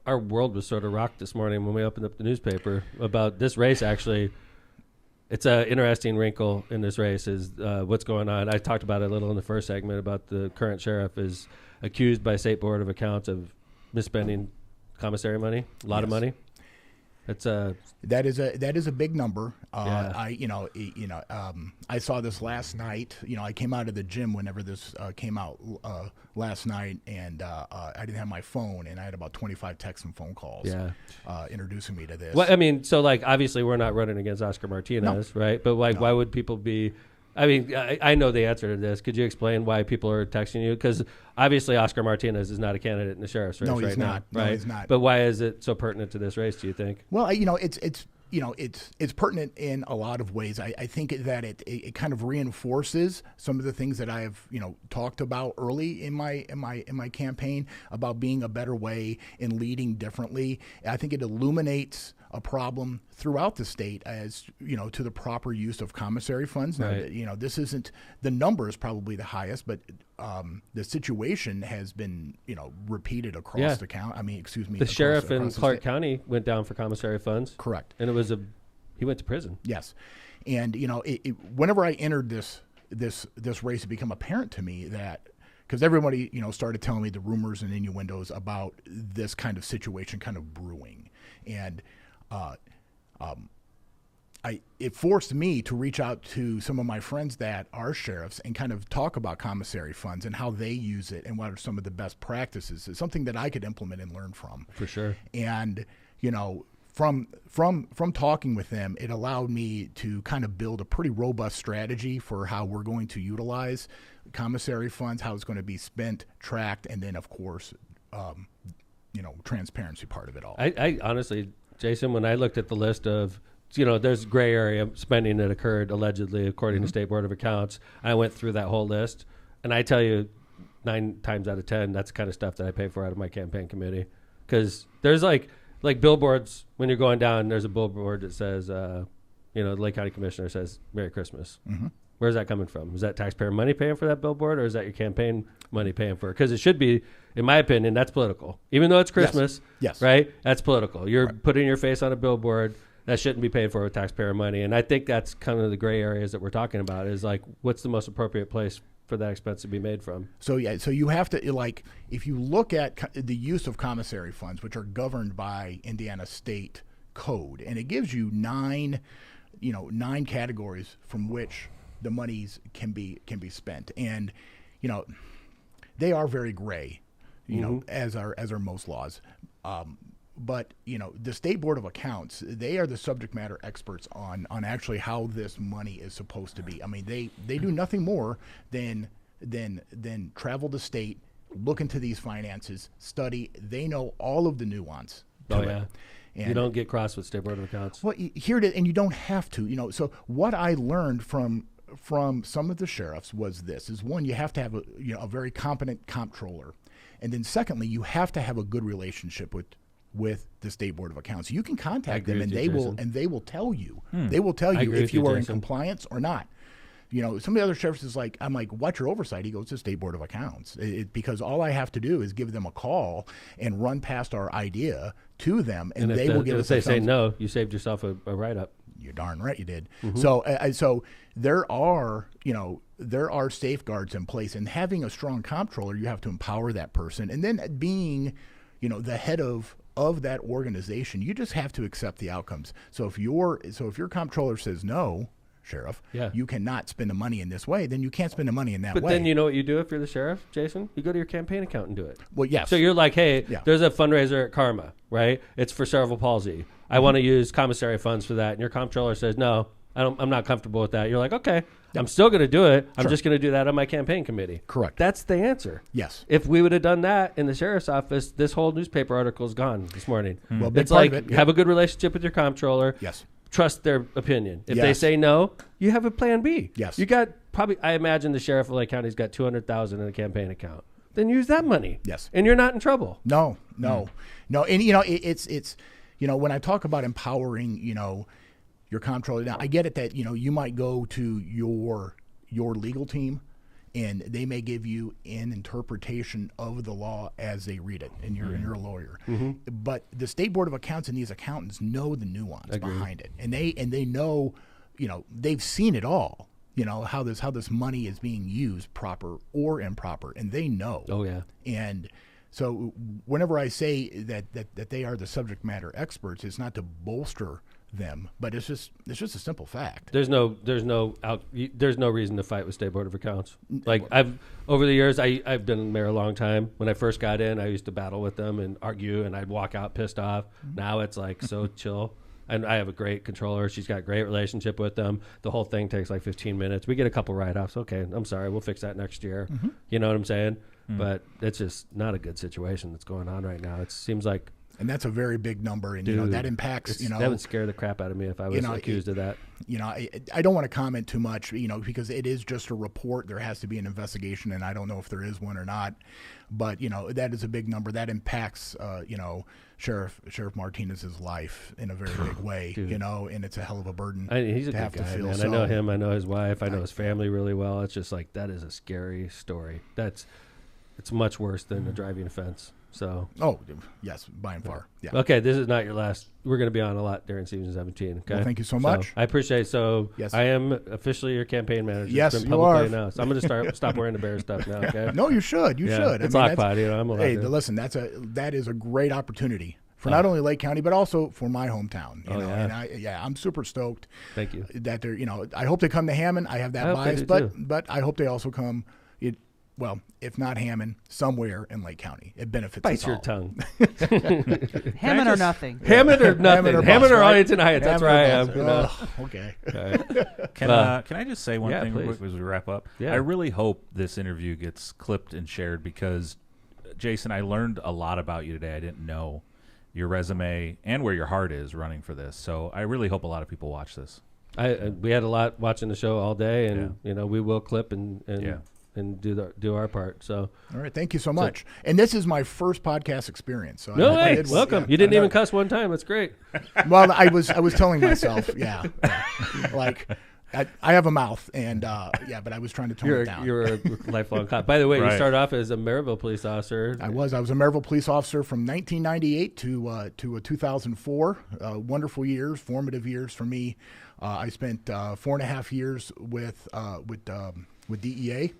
A: our world was sort of rocked this morning when we opened up the newspaper about this race. Actually, it's an interesting wrinkle in this race is what's going on. I talked about it a little in the first segment about the current sheriff is accused by State Board of Accounts of misspending commissary money, a lot of money.
G: That is a big number.
A: Yeah.
G: I saw this last night. I came out of the gym whenever this came out last night, and I didn't have my phone, and I had about 25 texts and phone calls. Introducing me to this.
A: Well, I mean, so obviously we're not running against Oscar Martinez, right? But why would people be? I mean, I know the answer to this. Could you explain why people are texting you? Because obviously Oscar Martinez is not a candidate in the sheriff's race right now.
G: No, he's not.
A: But why is it so pertinent to this race, do you think?
G: Well, it's pertinent in a lot of ways. I think that it kind of reinforces some of the things that I have talked about early in my campaign about being a better way and leading differently. I think it illuminates a problem throughout the state as to the proper use of commissary funds.
A: Right.
G: Now, this isn't the number is probably the highest, but the situation has been repeated across the county. I mean, excuse me.
A: The sheriff in Clark County went down for commissary funds.
G: Correct.
A: And he went to prison.
G: Yes, and whenever I entered this race, it became apparent to me that. Because everybody, started telling me the rumors and innuendos about this kind of situation kind of brewing, and it forced me to reach out to some of my friends that are sheriffs and kind of talk about commissary funds and how they use it and what are some of the best practices. It's something that I could implement and learn from.
A: For sure.
G: And from talking with them, it allowed me to kind of build a pretty robust strategy for how we're going to utilize commissary funds, how it's going to be spent, tracked, and then of course, transparency part of it all.
A: I honestly, Jason, when I looked at the list of, there's gray area spending that occurred allegedly according to State Board of Accounts, I went through that whole list, and I tell you 9 times out of 10, that's the kind of stuff that I pay for out of my campaign committee. Because there's like billboards, when you're going down, there's a billboard that says, the Lake County Commissioner says, Merry Christmas. Mm-hmm. Where's that coming from? Is that taxpayer money paying for that billboard, or is that your campaign money paying for it? Because it should be, in my opinion, that's political. Even though it's Christmas,
G: yes.
A: Right? That's political. You're putting your face on a billboard that shouldn't be paid for with taxpayer money. And I think that's kind of the gray areas that we're talking about is like, what's the most appropriate place for that expense to be made from?
G: So you have to, like, if you look at the use of commissary funds, which are governed by Indiana state code, and it gives you 9 categories from which the monies can be spent. And, they are very gray, as are most laws. But, the State Board of Accounts, they are the subject matter experts on actually how this money is supposed to be. I mean, they do nothing more than travel the state, look into these finances, study. They know all of the nuance to it. And
A: you don't get crossed with State Board of Accounts.
G: Well, and you don't have to. So what I learned from some of the sheriffs was this: is one, you have to have a very competent comptroller, and then secondly, you have to have a good relationship with the State Board of Accounts. You can contact them, and they will tell you. They will tell you if you are in compliance or not. Some of the other sheriffs is like, I'm like, what's your oversight? He goes to State Board of Accounts, because all I have to do is give them a call and run past our idea to them, and they will give us.
A: If they say no, you saved yourself a write-up.
G: You're darn right you did. So there are safeguards in place, and having a strong comptroller, you have to empower that person, and then being, the head of that organization, you just have to accept the outcomes. So if your comptroller says no, Sheriff, you cannot spend the money in this way, then you can't spend the money in that way.
A: But then you know what you do if you're the sheriff, Jason? You go to your campaign account and do it.
G: Well, yes.
A: So you're like, hey, there's a fundraiser at Karma, right? It's for cerebral palsy. I want to use commissary funds for that. And your comptroller says, no, I'm not comfortable with that. You're like, okay, I'm still going to do it. I'm just going to do that on my campaign committee.
G: Correct.
A: That's the answer.
G: Yes.
A: If we would have done that in the sheriff's office, this whole newspaper article is gone this morning.
G: Well,
A: it's like, have a good relationship with your comptroller.
G: Yes.
A: Trust their opinion. If they say no, you have a plan B.
G: Yes.
A: You got I imagine the sheriff of Lake County's got $200,000 in a campaign account. Then use that money.
G: Yes.
A: And you're not in trouble.
G: No. And it's when I talk about empowering, your comptroller, now I get it that, you might go to your legal team and they may give you an interpretation of the law as they read it, and you're a lawyer. But the State Board of Accounts and these accountants know the nuance behind it, and they know, they've seen it all. How this money is being used, proper or improper, and they know.
A: Oh yeah.
G: And so whenever I say that they are the subject matter experts, it's not to bolster them, but it's just a simple fact.
A: There's no reason to fight with State Board of Accounts. Like over the years, I've been mayor a long time. When I first got in, I used to battle with them and argue, and I'd walk out pissed off. Now it's like so chill. And I have a great controller. She's got a great relationship with them. The whole thing takes like 15 minutes. We get a couple write-offs. Okay, I'm sorry. We'll fix that next year. You know what I'm saying? But it's just not a good situation that's going on right now. It seems like.
G: And that's a very big number, and that impacts.
A: That would scare the crap out of me if I was accused of that.
G: I don't want to comment too much, because it is just a report. There has to be an investigation, and I don't know if there is one or not. But that is a big number that impacts, Sheriff Martinez's life in a very big way. And it's a hell of a burden.
A: He's a
G: to have
A: good guy,
G: to feel.
A: Man.
G: So,
A: I know him. I know his wife. I know his family really well. It's just like that is a scary story. It's much worse than a driving offense. So.
G: Oh yes, by and far. Yeah.
A: Okay, this is not your last. We're going to be on a lot during season 17. Okay.
G: Well, thank you so much.
A: I appreciate. So
G: yes.
A: I am officially your campaign manager.
G: Yes,
A: it's been
G: you
A: publicly
G: are.
A: announced. I'm going to stop wearing the bear stuff now. Okay.
G: No, you should. You should.
A: It's LOCPod. I'm allowed to.
G: Listen, that is a great opportunity for not only Lake County but also for my hometown. And I'm super stoked.
A: Thank you.
G: That they're I hope they come to Hammond. I have that bias, but I hope they also come. Well, if not Hammond, somewhere in Lake County. It benefits us all.
A: Bite your tongue.
C: Hammond or nothing.
A: Hammond or nothing. Hammond or Arlington Heights. That's where I am.
G: Okay.
D: Can I just say one thing real
A: please.
D: quick as we wrap up?
A: Yeah.
D: I really hope this interview gets clipped and shared because, Jason, I learned a lot about you today. I didn't know your resume and where your heart is running for this. So I really hope a lot of people watch this.
A: We had a lot watching the show all day, and we will clip and do our part. So
G: all right, thank you so much. And this is my first podcast experience. So
A: welcome. You didn't even cuss one time. That's great.
G: Well, I was telling myself, like I have a mouth, and but I was trying to tone it down.
A: You're a lifelong cop. By the way, you
D: Right.
A: started off as a Maryville police officer.
G: I was a Maryville police officer from 1998 to 2004. Wonderful years, formative years for me. I spent 4.5 years with DEA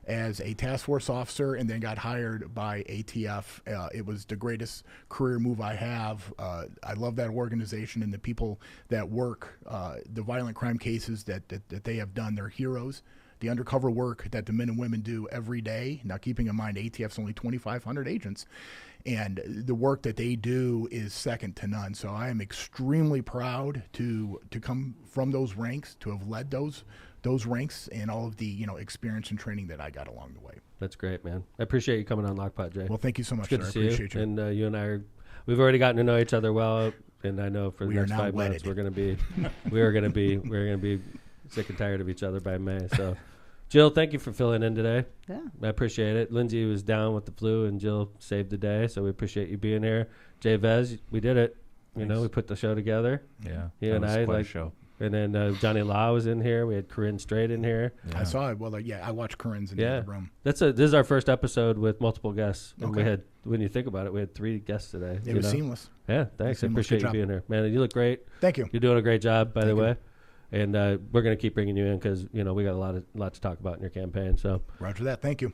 G: as a task force officer, and then got hired by ATF. It was the greatest career move I have. I love that organization and the people that work, the violent crime cases that they have done. They're heroes. The undercover work that the men and women do every day. Now, keeping in mind, ATF's only 2,500 agents, and the work that they do is second to none. So I am extremely proud to come from those ranks, to have led those ranks, and all of the experience and training that I got along the way.
A: That's great, man. I appreciate you coming on LOCPod, Jay.
G: Well, thank you so much,
A: It's good
G: sir.
A: to
G: I
A: see
G: appreciate you.
A: And you and I we've already gotten to know each other well, and I know for the
G: We are
A: next
G: now
A: 5 months
G: wedded.
A: we're gonna be sick and tired of each other by May. So, Jill, thank you for filling in today.
C: Yeah.
A: I appreciate it. Lindsay was down with the flu, and Jill saved the day, so we appreciate you being here. Jay Vez, we did it. You know, we put the show together.
D: Yeah.
A: You
D: that
A: and
D: was
A: I,
D: quite a
A: like,
D: show.
A: And then Johnny Law was in here. We had Corinne Straight in here.
D: Yeah.
G: I saw it. Well, I watched Corinne's in the other room.
A: This is our first episode with multiple guests. And we
G: Okay.
A: had, when you think about it, we had 3 guests today.
G: It was seamless.
A: Yeah, thanks. I
G: seamless.
A: appreciate
G: Good
A: you
G: job.
A: being here. Man, you look great.
G: Thank you.
A: You're doing a great job, by the
G: Thank you.
A: way. And we're going to keep bringing you in because, we got a lot to talk about in your campaign. So
G: Roger that. Thank you.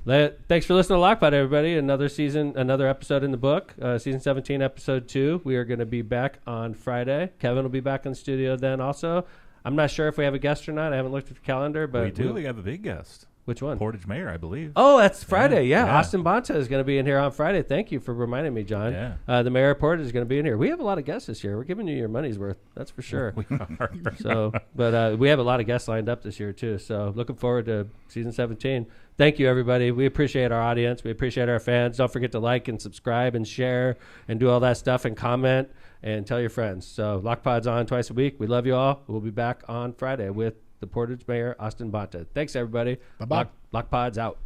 A: thanks for listening to LOCPod, everybody. Another episode in the book, season 17, episode 2. We are going to be back on Friday. Kevin will be back in the studio then also. I'm not sure if we have a guest or not. I haven't looked at the calendar, but
D: We do. We have a big guest.
A: Which one?
D: Portage Mayor, I believe.
A: Oh, that's Friday. Yeah.
D: Yeah.
A: Austin Bonta is going to be in here on Friday. Thank you for reminding me, John.
D: Yeah.
A: The mayor of Portage is going to be in here. We have a lot of guests this year. We're giving you your money's worth. That's for sure.
D: We are.
A: So, but we have a lot of guests lined up this year too. So, looking forward to season 17. Thank you, everybody. We appreciate our audience. We appreciate our fans. Don't forget to like and subscribe and share and do all that stuff and comment and tell your friends. So, LOCPod's on twice a week. We love you all. We'll be back on Friday with the Portage Mayor, Austin Bonta. Thanks, everybody.
G: Bye-bye.
A: LOCPod's out.